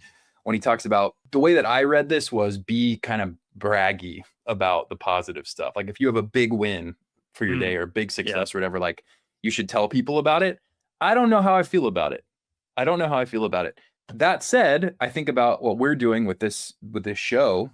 when he talks about, the way that I read this was, be kind of braggy about the positive stuff. Like, if you have a big win for your day or big success or whatever, like, you should tell people about it. I don't know how I feel about it. That said, I think about what we're doing with this show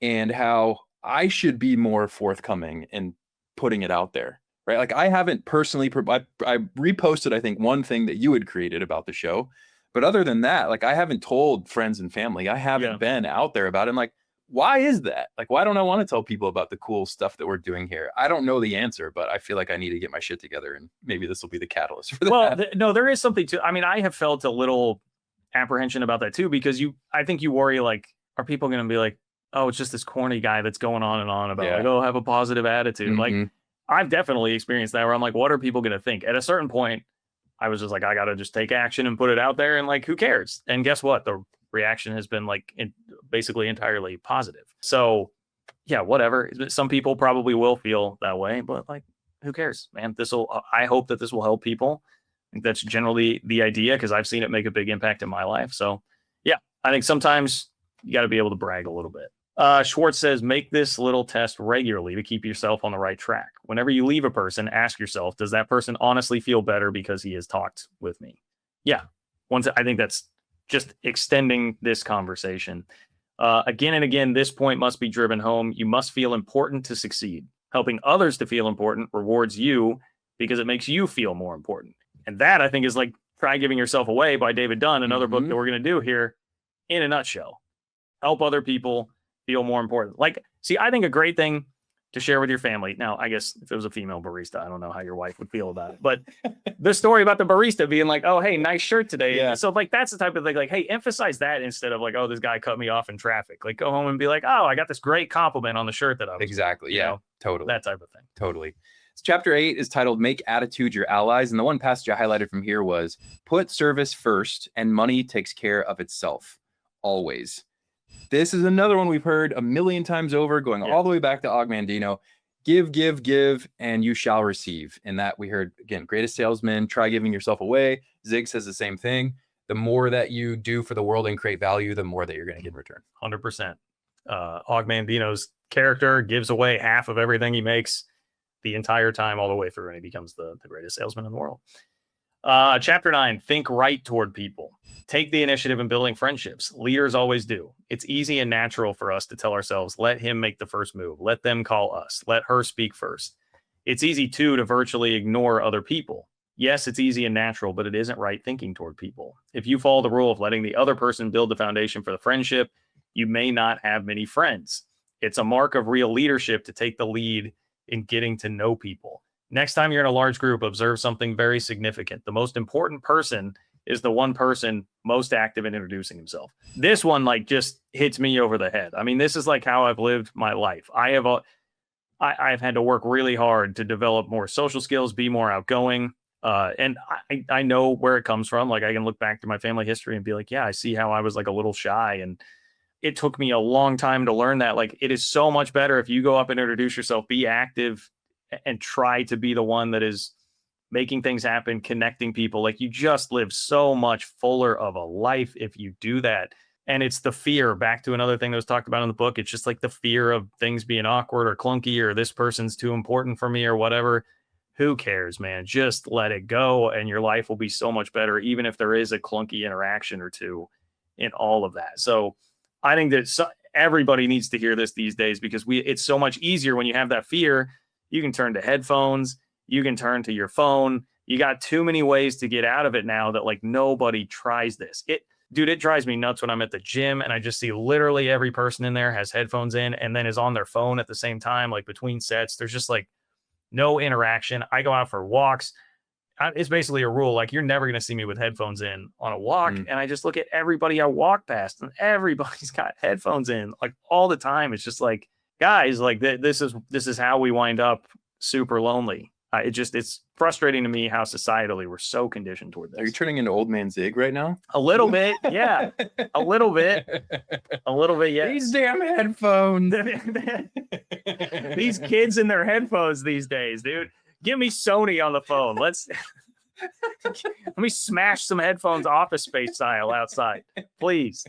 and how I should be more forthcoming in putting it out there, right? Like, I haven't personally, I reposted, I think, one thing that you had created about the show. But other than that, like, I haven't told friends and family. I haven't been out there about it. I'm like, why is that? Like, why don't I want to tell people about the cool stuff that we're doing here? I don't know the answer, but I feel like I need to get my shit together, and maybe this will be the catalyst for that. Well, no, there is something to, I mean, I have felt a little apprehension about that too, because I think you worry, like, are people going to be like, oh, it's just this corny guy that's going on and on about like, oh, have a positive attitude. Like, I've definitely experienced that, where I'm like, what are people going to think? At a certain point, I was just like, I got to just take action and put it out there, and like, who cares? And guess what? The reaction has been like basically entirely positive. So yeah, whatever. Some people probably will feel that way, but like, who cares, man? I hope that this will help people. I think that's generally the idea, because I've seen it make a big impact in my life. So yeah, I think sometimes you got to be able to brag a little bit. Schwartz says, make this little test regularly to keep yourself on the right track. Whenever you leave a person, ask yourself, does that person honestly feel better because he has talked with me? Yeah. I think that's just extending this conversation. Again and again, this point must be driven home. You must feel important to succeed. Helping others to feel important rewards you because it makes you feel more important. And that, I think, is like Try Giving Yourself Away by David Dunn, another book that we're going to do here, in a nutshell. Help other people feel more important. Like, see, I think a great thing to share with your family. Now, I guess if it was a female barista, I don't know how your wife would feel about it, but the story about the barista being like, oh, hey, nice shirt today. Yeah. So like, that's the type of thing, like, hey, emphasize that instead of like, oh, this guy cut me off in traffic. Like, go home and be like, oh, I got this great compliment on the shirt that I was exactly. Yeah, totally. That type of thing. Totally. So chapter 8 is titled Make Attitude Your Allies. And the one passage I highlighted from here was, put service first and money takes care of itself. Always. This is another one we've heard a million times over, going all the way back to Og Mandino. Give, and you shall receive. And that we heard, again, greatest salesman, try giving yourself away. Zig says the same thing. The more that you do for the world and create value, the more that you're going to get in return. 100%. Og Mandino's character gives away half of everything he makes the entire time, all the way through, and he becomes the greatest salesman in the world. Chapter 9, think right toward people. Take the initiative in building friendships. Leaders always do. It's easy and natural for us to tell ourselves, let him make the first move. Let them call us. Let her speak first. It's easy, too, to virtually ignore other people. Yes, it's easy and natural, but it isn't right thinking toward people. If you follow the rule of letting the other person build the foundation for the friendship, you may not have many friends. It's a mark of real leadership to take the lead in getting to know people. Next time you're in a large group, observe something very significant. The most important person is the one person most active in introducing himself. This one, like, just hits me over the head. I mean, this is like how I've lived my life. I've had to work really hard to develop more social skills, be more outgoing. And I know where it comes from. Like, I can look back to my family history and be like, yeah, I see how I was like a little shy. And it took me a long time to learn that. Like, it is so much better if you go up and introduce yourself, be active, and try to be the one that is making things happen, connecting people. Like, you just live so much fuller of a life if you do that. And it's the fear, back to another thing that was talked about in the book. It's just like the fear of things being awkward or clunky, or this person's too important for me or whatever. Who cares, man? Just let it go, and your life will be so much better, even if there is a clunky interaction or two in all of that. So I think that everybody needs to hear this these days, because it's so much easier when you have that fear. You can turn to headphones. You can turn to your phone. You got too many ways to get out of it now that, like, nobody tries this. It drives me nuts when I'm at the gym and I just see literally every person in there has headphones in and then is on their phone at the same time, like between sets. There's just like no interaction. I go out for walks. it's basically a rule. Like, you're never going to see me with headphones in on a walk. Mm. And I just look at everybody I walk past, and everybody's got headphones in like all the time. It's just like, guys, like this is how we wind up super lonely. It's frustrating to me how societally we're so conditioned toward this. Are you turning into old man Zig right now? A little bit, yeah. A little bit, yeah. These damn headphones. These kids in their headphones these days, dude. Give me Sony on the phone. Let me smash some headphones Office Space style outside, please.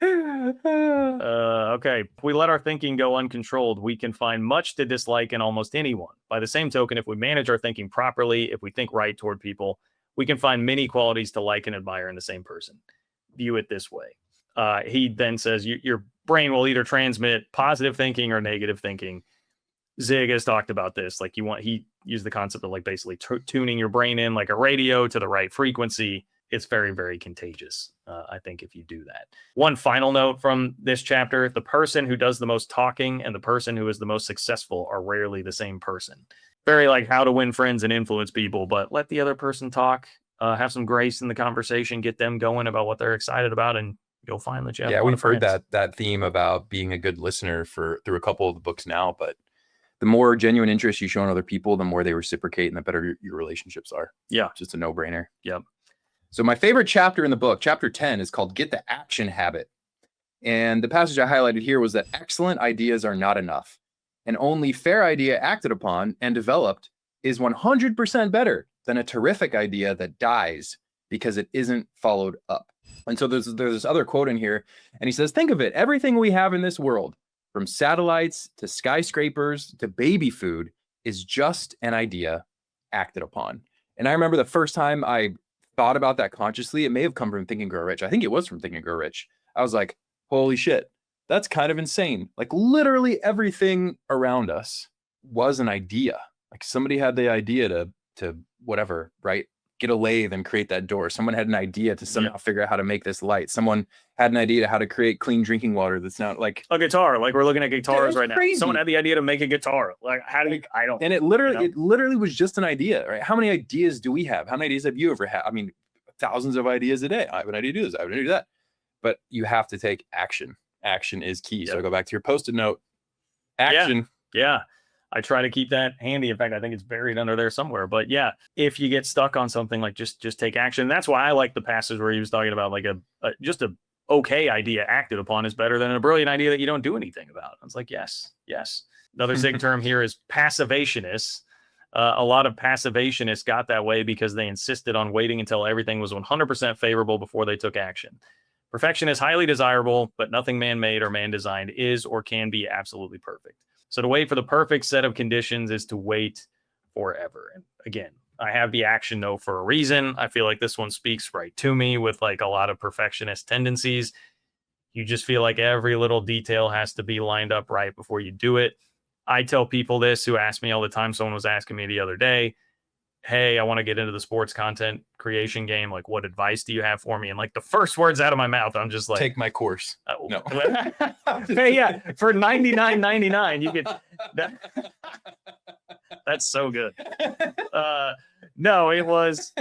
Okay. If we let our thinking go uncontrolled, we can find much to dislike in almost anyone. By the same token, if we manage our thinking properly, if we think right toward people, we can find many qualities to like and admire in the same person. View it this way. He then says your brain will either transmit positive thinking or negative thinking. Zig has talked about this. Like, he used the concept of like basically tuning your brain in like a radio to the right frequency. It's very, very contagious, I think, if you do that. One final note from this chapter: the person who does the most talking and the person who is the most successful are rarely the same person. Very like how to win friends and influence people, but let the other person talk, have some grace in the conversation, get them going about what they're excited about, and you'll find that you have a lot we've of friends. heard that theme about being a good listener through a couple of the books now, but the more genuine interest you show in other people, the more they reciprocate and the better your relationships are. Yeah. Just a no-brainer. Yep. So my favorite chapter in the book, chapter 10, is called Get the Action Habit. And the passage I highlighted here was that excellent ideas are not enough. An only fair idea acted upon and developed is 100% better than a terrific idea that dies because it isn't followed up. And so there's this other quote in here, and he says, think of it, everything we have in this world, from satellites to skyscrapers to baby food, is just an idea acted upon. And I remember the first time I thought about that consciously, it may have come from Think and Grow Rich. I think it was from Think and Grow Rich. I was like, holy shit, that's kind of insane. Like, literally everything around us was an idea. Like, somebody had the idea to whatever, right? Get a lathe and create that door. Someone had an idea to somehow figure out how to make this light. Someone had an idea to how to create clean drinking water that's not like a guitar. Like, we're looking at guitars right crazy. now. Someone had the idea to make a guitar. Like, how do you, I don't. And it literally was just an idea, right? How many ideas do we have? How many ideas have you ever had? I mean, thousands of ideas a day. I have an idea to do this. I have an idea to do that. But you have to take action. Action is key. So I go back to your Post-it note. Action. Yeah. I try to keep that handy. In fact, I think it's buried under there somewhere. But yeah, if you get stuck on something, like just take action. That's why I like the passage where he was talking about like just a okay idea acted upon is better than a brilliant idea that you don't do anything about. I was like, yes. Another Zig term here is passivationists. A lot of passivationists got that way because they insisted on waiting until everything was 100% favorable before they took action. Perfection is highly desirable, but nothing man-made or man-designed is or can be absolutely perfect. So to wait for the perfect set of conditions is to wait forever. And again, I have the action note for a reason. I feel like this one speaks right to me with like a lot of perfectionist tendencies. You just feel like every little detail has to be lined up right before you do it. I tell people this who ask me all the time. Someone was asking me the other day, hey, I want to get into the sports content creation game. Like, what advice do you have for me? And like the first words out of my mouth, I'm just like, take my course. No. Hey, yeah, for $99.99, you get that. That's so good. No, it was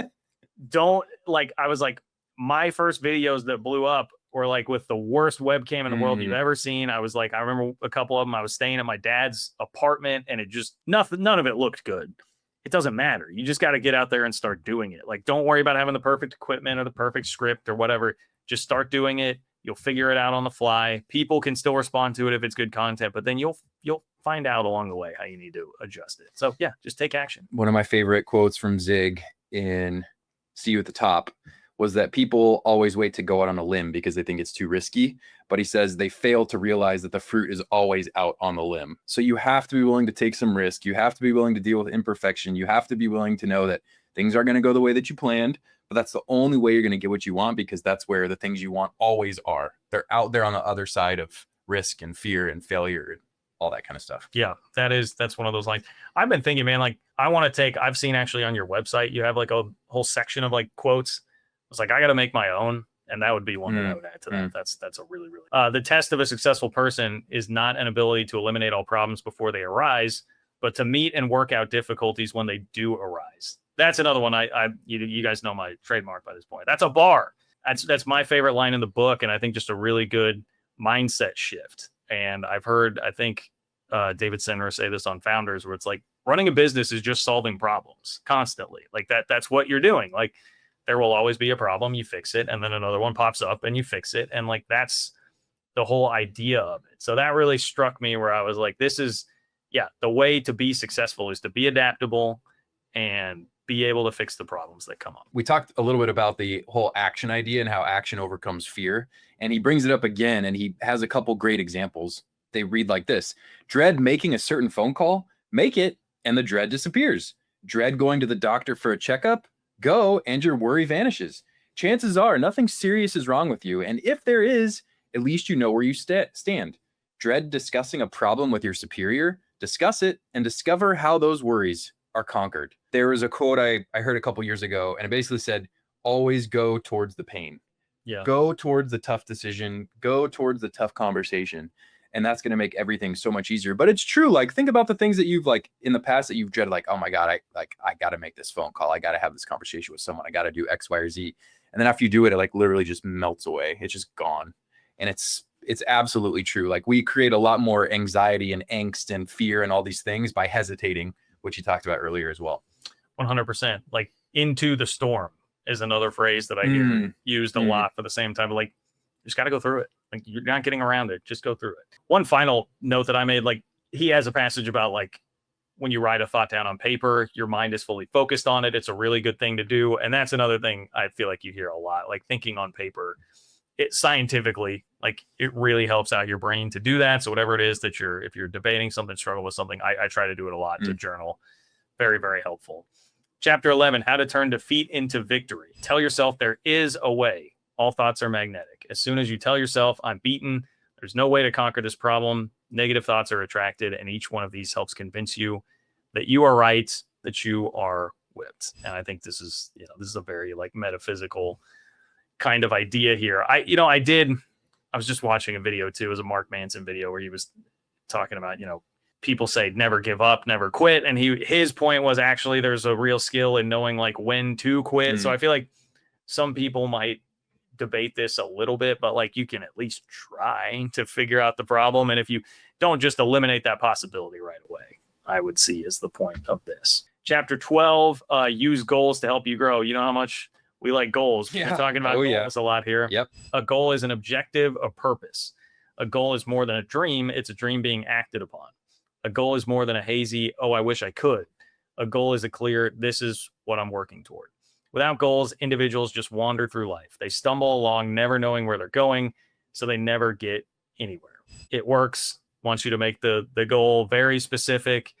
I was like, my first videos that blew up were like with the worst webcam in the world you've ever seen. I was like, I remember a couple of them. I was staying at my dad's apartment and it just none of it looked good. It doesn't matter. You just got to get out there and start doing it. Like, don't worry about having the perfect equipment or the perfect script or whatever. Just start doing it. You'll figure it out on the fly. People can still respond to it if it's good content, but then you'll find out along the way how you need to adjust it. So yeah, just take action. One of my favorite quotes from Zig in See You at the Top was that people always wait to go out on a limb because they think it's too risky. But he says they fail to realize that the fruit is always out on the limb. So you have to be willing to take some risk. You have to be willing to deal with imperfection. You have to be willing to know that things aren't going to go the way that you planned, but that's the only way you're going to get what you want, because that's where the things you want always are. They're out there on the other side of risk and fear and failure and all that kind of stuff. Yeah, that's one of those lines. I've been thinking, man, like I've seen actually on your website, you have like a whole section of like quotes. I was like, I got to make my own. And that would be one that I would add to that. That's a really, really, the test of a successful person is not an ability to eliminate all problems before they arise, but to meet and work out difficulties when they do arise. That's another one. You guys know my trademark by this point. That's a bar. That's my favorite line in the book, and I think just a really good mindset shift. And I've heard, I think David Senra say this on Founders, where it's like running a business is just solving problems constantly. Like that's what you're doing. Like there will always be a problem, you fix it, and then another one pops up and you fix it. And like that's the whole idea of it. So that really struck me, where I was like, this is, the way to be successful is to be adaptable and be able to fix the problems that come up. We talked a little bit about the whole action idea and how action overcomes fear. And he brings it up again, and he has a couple great examples. They read like this: dread making a certain phone call, make it, and the dread disappears. Dread going to the doctor for a checkup, go, and your worry vanishes. Chances are nothing serious is wrong with you. And if there is, at least you know where you stand. Dread discussing a problem with your superior, discuss it, and discover how those worries are conquered. There was a quote I heard a couple years ago, and it basically said, always go towards the pain. Yeah. Go towards the tough decision, go towards the tough conversation. And that's going to make everything so much easier. But it's true. Like, think about the things that you've like in the past that you've dreaded, like, oh my God, I got to make this phone call. I got to have this conversation with someone. I got to do X, Y, or Z. And then after you do it, it like literally just melts away. It's just gone. And it's absolutely true. Like, we create a lot more anxiety and angst and fear and all these things by hesitating, which you talked about earlier as well. 100%. Like, into the storm is another phrase that I hear used a lot for the same time. Like, you just got to go through it. Like, you're not getting around it. Just go through it. One final note that I made, like, he has a passage about, like, when you write a thought down on paper, your mind is fully focused on it. It's a really good thing to do. And that's another thing I feel like you hear a lot, like thinking on paper. It scientifically, like, it really helps out your brain to do that. So whatever it is that if you're debating something, struggle with something, I try to do it a lot to journal. Very, very helpful. Chapter 11, how to turn defeat into victory. Tell yourself there is a way. All thoughts are magnetic. As soon as you tell yourself, I'm beaten, there's no way to conquer this problem, negative thoughts are attracted, and each one of these helps convince you that you are right, that you are whipped. And I think this is a very like metaphysical kind of idea here. I was just watching a video too. It was a Mark Manson video where he was talking about, people say never give up, never quit. And his point was actually there's a real skill in knowing like when to quit. So I feel like some people might debate this a little bit, but like you can at least try to figure out the problem. And if you don't just eliminate that possibility right away, I would see is the point of this. Chapter 12, use goals to help you grow. You know how much we like goals. Yeah. We're talking about goals a lot here. Yep. A goal is an objective, a purpose. A goal is more than a dream. It's a dream being acted upon. A goal is more than a hazy, oh, I wish I could. A goal is a clear, this is what I'm working toward. Without goals, individuals just wander through life. They stumble along, never knowing where they're going, so they never get anywhere. It works. Wants you to make the goal very specific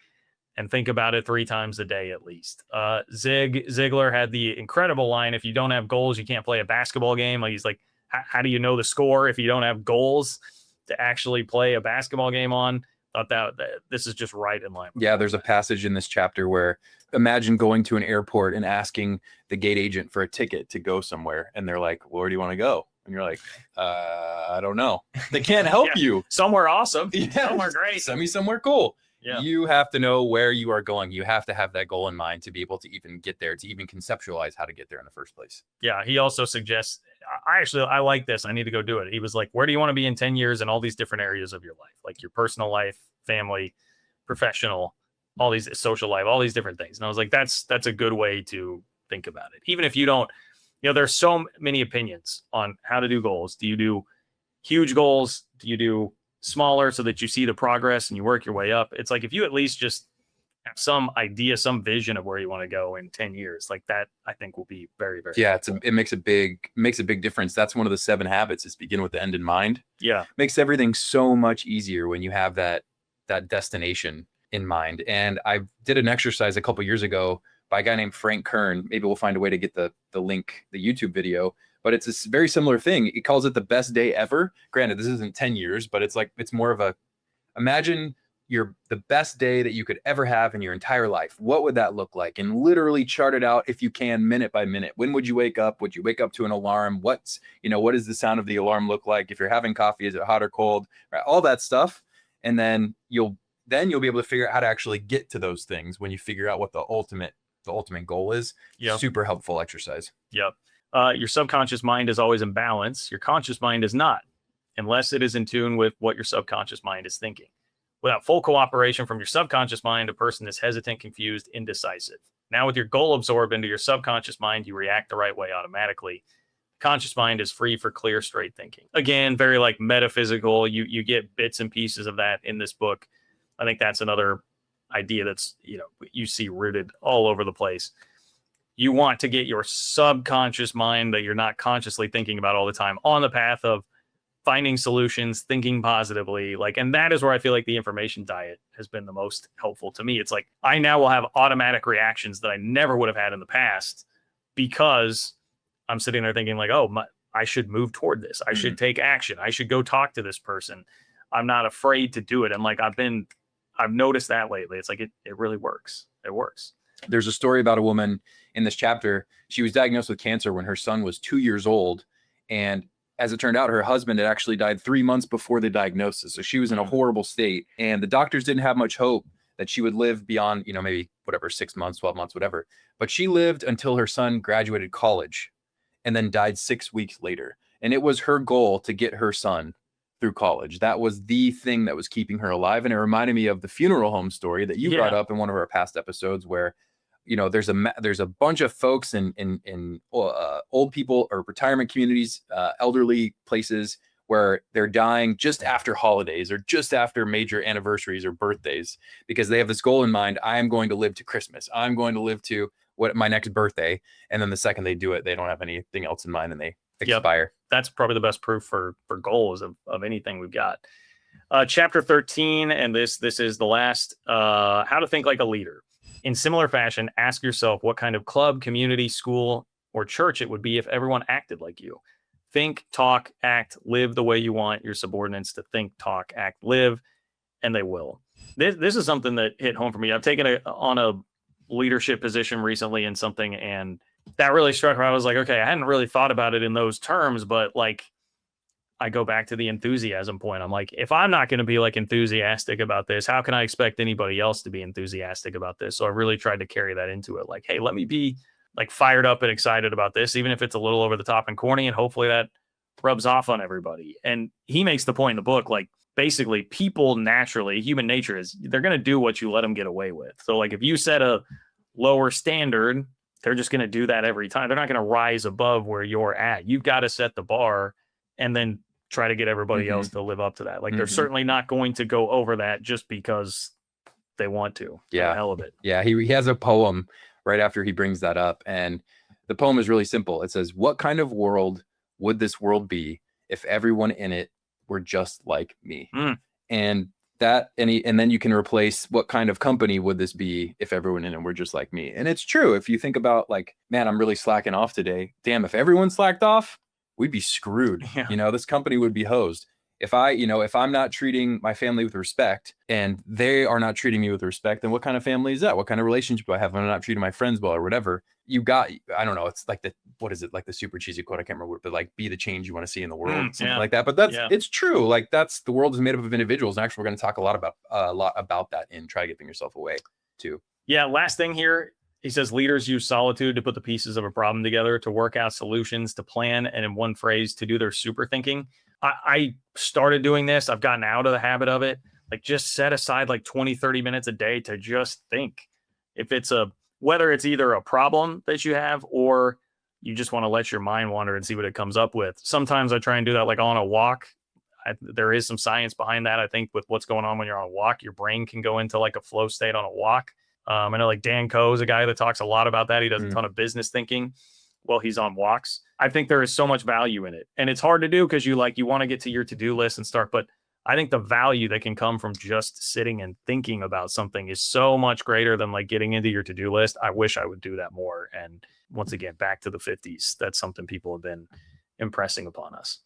and think about it 3 times a day at least. Ziglar had the incredible line, if you don't have goals, you can't play a basketball game. Like, he's like, how do you know the score if you don't have goals to actually play a basketball game on? Thought that this is just right in line. Yeah, there's a passage in this chapter where imagine going to an airport and asking the gate agent for a ticket to go somewhere. And they're like, well, where do you want to go? And you're like, I don't know. They can't help you. Somewhere awesome. Yeah. Somewhere great. Send me somewhere cool. Yeah. You have to know where you are going. You have to have that goal in mind to be able to even get there, to even conceptualize how to get there in the first place. Yeah. He also suggests, I like this. I need to go do it. He was like, where do you want to be in 10 years in all these different areas of your life? Like your personal life, family, professional, all these social life, all these different things. And I was like, that's a good way to think about it. Even if you don't, there's so many opinions on how to do goals. Do you do huge goals? Do you do smaller so that you see the progress and you work your way up? It's like, if you at least just have some idea, some vision of where you want to go in 10 years, like that, I think will be very, very helpful. It makes a big difference. That's one of the 7 habits, is begin with the end in mind. Yeah. Makes everything so much easier when you have that destination in mind. And I did an exercise a couple years ago by a guy named Frank Kern. Maybe we'll find a way to get the link, the YouTube video, but it's a very similar thing. He calls it the best day ever. Granted, this isn't 10 years, but it's more of imagine the best day that you could ever have in your entire life. What would that look like? And literally chart it out if you can, minute by minute. When would you wake up? Would you wake up to an alarm? What does the sound of the alarm look like? If you're having coffee, is it hot or cold? Right? All that stuff. And then you'll be able to figure out how to actually get to those things when you figure out what the ultimate the ultimate goal is. Yep. Super helpful exercise. Yep. Your subconscious mind is always in balance. Your conscious mind is not, unless it is in tune with what your subconscious mind is thinking. Without full cooperation from your subconscious mind, a person is hesitant, confused, indecisive. Now, with your goal absorbed into your subconscious mind, you react the right way automatically. Conscious mind is free for clear, straight thinking. Again, very like metaphysical. You get bits and pieces of that in this book. I think that's another idea that's, you see rooted all over the place. You want to get your subconscious mind that you're not consciously thinking about all the time on the path of finding solutions, thinking positively, and that is where I feel like the information diet has been the most helpful to me. It's like I now will have automatic reactions that I never would have had in the past because I'm sitting there thinking I should move toward this. I should take action. I should go talk to this person. I'm not afraid to do it. And I've noticed that lately. It's like, it really works. It works. There's a story about a woman in this chapter. She was diagnosed with cancer when her son was 2 years old. And as it turned out, her husband had actually died 3 months before the diagnosis. So she was in a horrible state, and the doctors didn't have much hope that she would live beyond, maybe 6 months, 12 months, whatever. But she lived until her son graduated college and then died 6 weeks later. And it was her goal to get her son through college. That was the thing that was keeping her alive. And it reminded me of the funeral home story that you brought up in one of our past episodes, where there's a bunch of folks in old people or retirement communities, elderly places, where they're dying just after holidays or just after major anniversaries or birthdays, because they have this goal in mind. I am going to live to Christmas. I'm going to live to my next birthday. And then the second they do it, they don't have anything else in mind and they expire. Yep. That's probably the best proof for goals of anything we've got. Chapter 13, and this is the last, how to think like a leader. In similar fashion, ask yourself what kind of club, community, school, or church it would be if everyone acted like you. Think, talk, act, live the way you want your subordinates to think, talk, act, live, and they will. This is something that hit home for me. I've taken on a leadership position recently in something, and that really struck me. I was like, okay, I hadn't really thought about it in those terms, but I go back to the enthusiasm point. I'm like, if I'm not going to be enthusiastic about this, how can I expect anybody else to be enthusiastic about this? So I really tried to carry that into it. Hey, let me be fired up and excited about this, even if it's a little over the top and corny, and hopefully that rubs off on everybody. And he makes the point in the book, basically people naturally, human nature is they're going to do what you let them get away with. So if you set a lower standard, they're just going to do that every time. They're not going to rise above where you're at. You've got to set the bar and then try to get everybody else to live up to that. They're certainly not going to go over that just because they want to. Yeah. The hell of it. Yeah. He has a poem right after he brings that up. And the poem is really simple. It says, "What kind of world would this world be if everyone in it were just like me?" And then you can replace, what kind of company would this be if everyone in it were just like me? And it's true. If you think about man, I'm really slacking off today. Damn, if everyone slacked off, we'd be screwed. Yeah. This company would be hosed. If I'm not treating my family with respect and they are not treating me with respect, then what kind of family is that? What kind of relationship do I have when I'm not treating my friends well or whatever? I don't know. It's what is it? The super cheesy quote. I can't remember, but be the change you want to see in the world, something like that. But it's true. The world is made up of individuals. And actually, we're going to talk a lot about that in Try Giving Yourself Away too. Yeah. Last thing here. He says leaders use solitude to put the pieces of a problem together, to work out solutions, to plan, and in one phrase, to do their super thinking. I started doing this. I've gotten out of the habit of it. Just set aside 20, 30 minutes a day to just think. If it's whether it's either a problem that you have or you just want to let your mind wander and see what it comes up with. Sometimes I try and do that on a walk. There is some science behind that. I think with what's going on when you're on a walk, your brain can go into a flow state on a walk. I know Dan Coe is a guy that talks a lot about that. He does a ton of business thinking while he's on walks. I think there is so much value in it, and it's hard to do because you want to get to your to-do list and start. But I think the value that can come from just sitting and thinking about something is so much greater than getting into your to-do list. I wish I would do that more. And once again, back to the 50s. That's something people have been impressing upon us.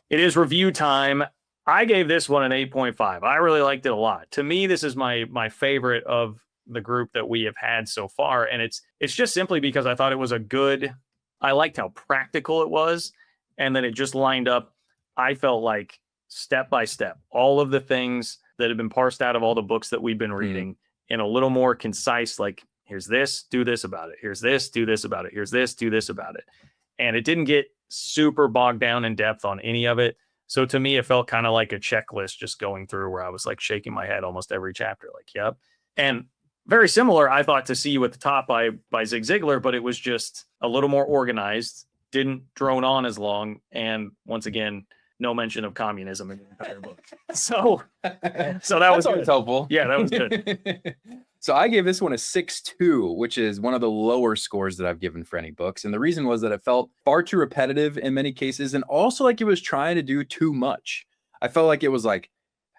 It is review time. I gave this one an 8.5. I really liked it a lot. To me, this is my favorite of the group that we have had so far. And it's just simply because I thought it was I liked how practical it was. And then it just lined up. I felt step by step, all of the things that have been parsed out of all the books that we've been reading in a little more concise, Here's this, do this about it. Here's this, do this about it. Here's this, do this about it. And it didn't get super bogged down in depth on any of it. So to me, it felt kind of like a checklist just going through where I was like shaking my head almost every chapter, like, yep. And very similar, I thought, to See You at the Top by Zig Ziglar, but it was just a little more organized, didn't drone on as long. And once again, no mention of communism in the entire book. So that was helpful. Yeah, that was good. So I gave this one a 6.2, which is one of the lower scores that I've given for any books. And the reason was that it felt far too repetitive in many cases, and also like it was trying to do too much. I felt like it was like,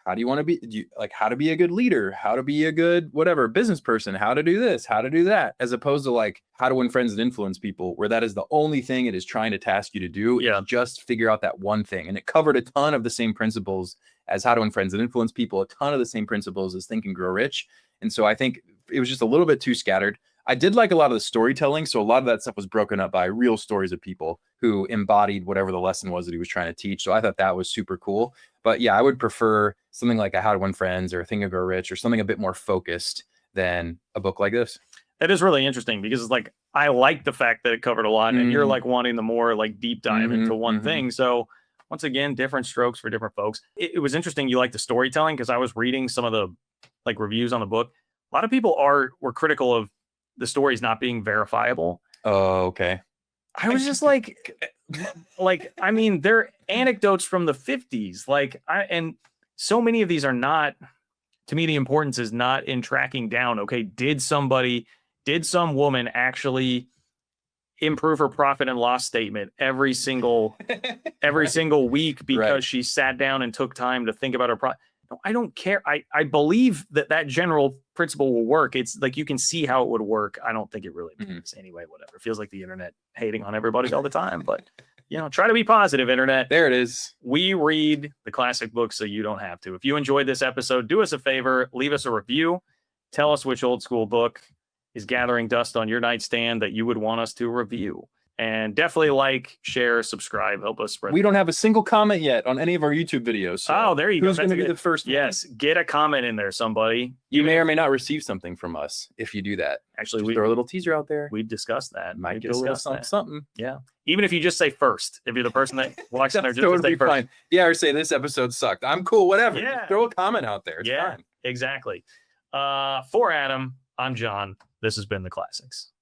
how do you want to be, like how to be a good leader, how to be a good whatever business person, how to do this, how to do that, as opposed to like how to win friends and influence people, where that is the only thing it is trying to task you to do. Yeah. Just figure out that one thing. And it covered a ton of the same principles as How to Win Friends and Influence People, a ton of the same principles as Think and Grow Rich. And so I think it was just a little bit too scattered. I did like a lot of the storytelling. So a lot of that stuff was broken up by real stories of people who embodied whatever the lesson was that he was trying to teach. So I thought that was super cool. But yeah, I would prefer something like a How to Win Friends or Think and Grow Rich or something a bit more focused than a book like this. That is really interesting because it's like, I like the fact that it covered a lot, and you're like wanting the more like deep dive into one thing. So once again, different strokes for different folks. It was interesting. You like the storytelling, because I was reading some of the like reviews on the book. A lot of people were critical of the stories not being verifiable. Oh, okay. I was just like, I mean, they're anecdotes from the 50s. And so many of these are not, to me, the importance is not in tracking down, okay, did some woman actually improve her profit and loss statement every single week because she sat down and took time to think about her profit? No, I don't care. I believe that general principle will work. It's like, you can see how it would work. I don't think it really does. Anyway, whatever. It feels like the internet hating on everybody all the time, but try to be positive, internet. There it is. We read the classic books so you don't have to. If you enjoyed this episode, do us a favor, leave us a review. Tell us which old school book is gathering dust on your nightstand that you would want us to review. And definitely like, share, subscribe, help us spread. We don't have a single comment yet on any of our YouTube videos. So there you go. Who's going to be the first? Yes, get a comment in there, somebody. You may or may not receive something from us if you do that. Actually, we throw a little teaser out there. We've discussed that. Might get a little something. Yeah. Even if you just say first, if you're the person that walks in there, just totally say first. Fine. Yeah, or say this episode sucked. I'm cool. Whatever. Yeah. Just throw a comment out there. It's fine. Exactly. For Adam, I'm John. This has been The Classics.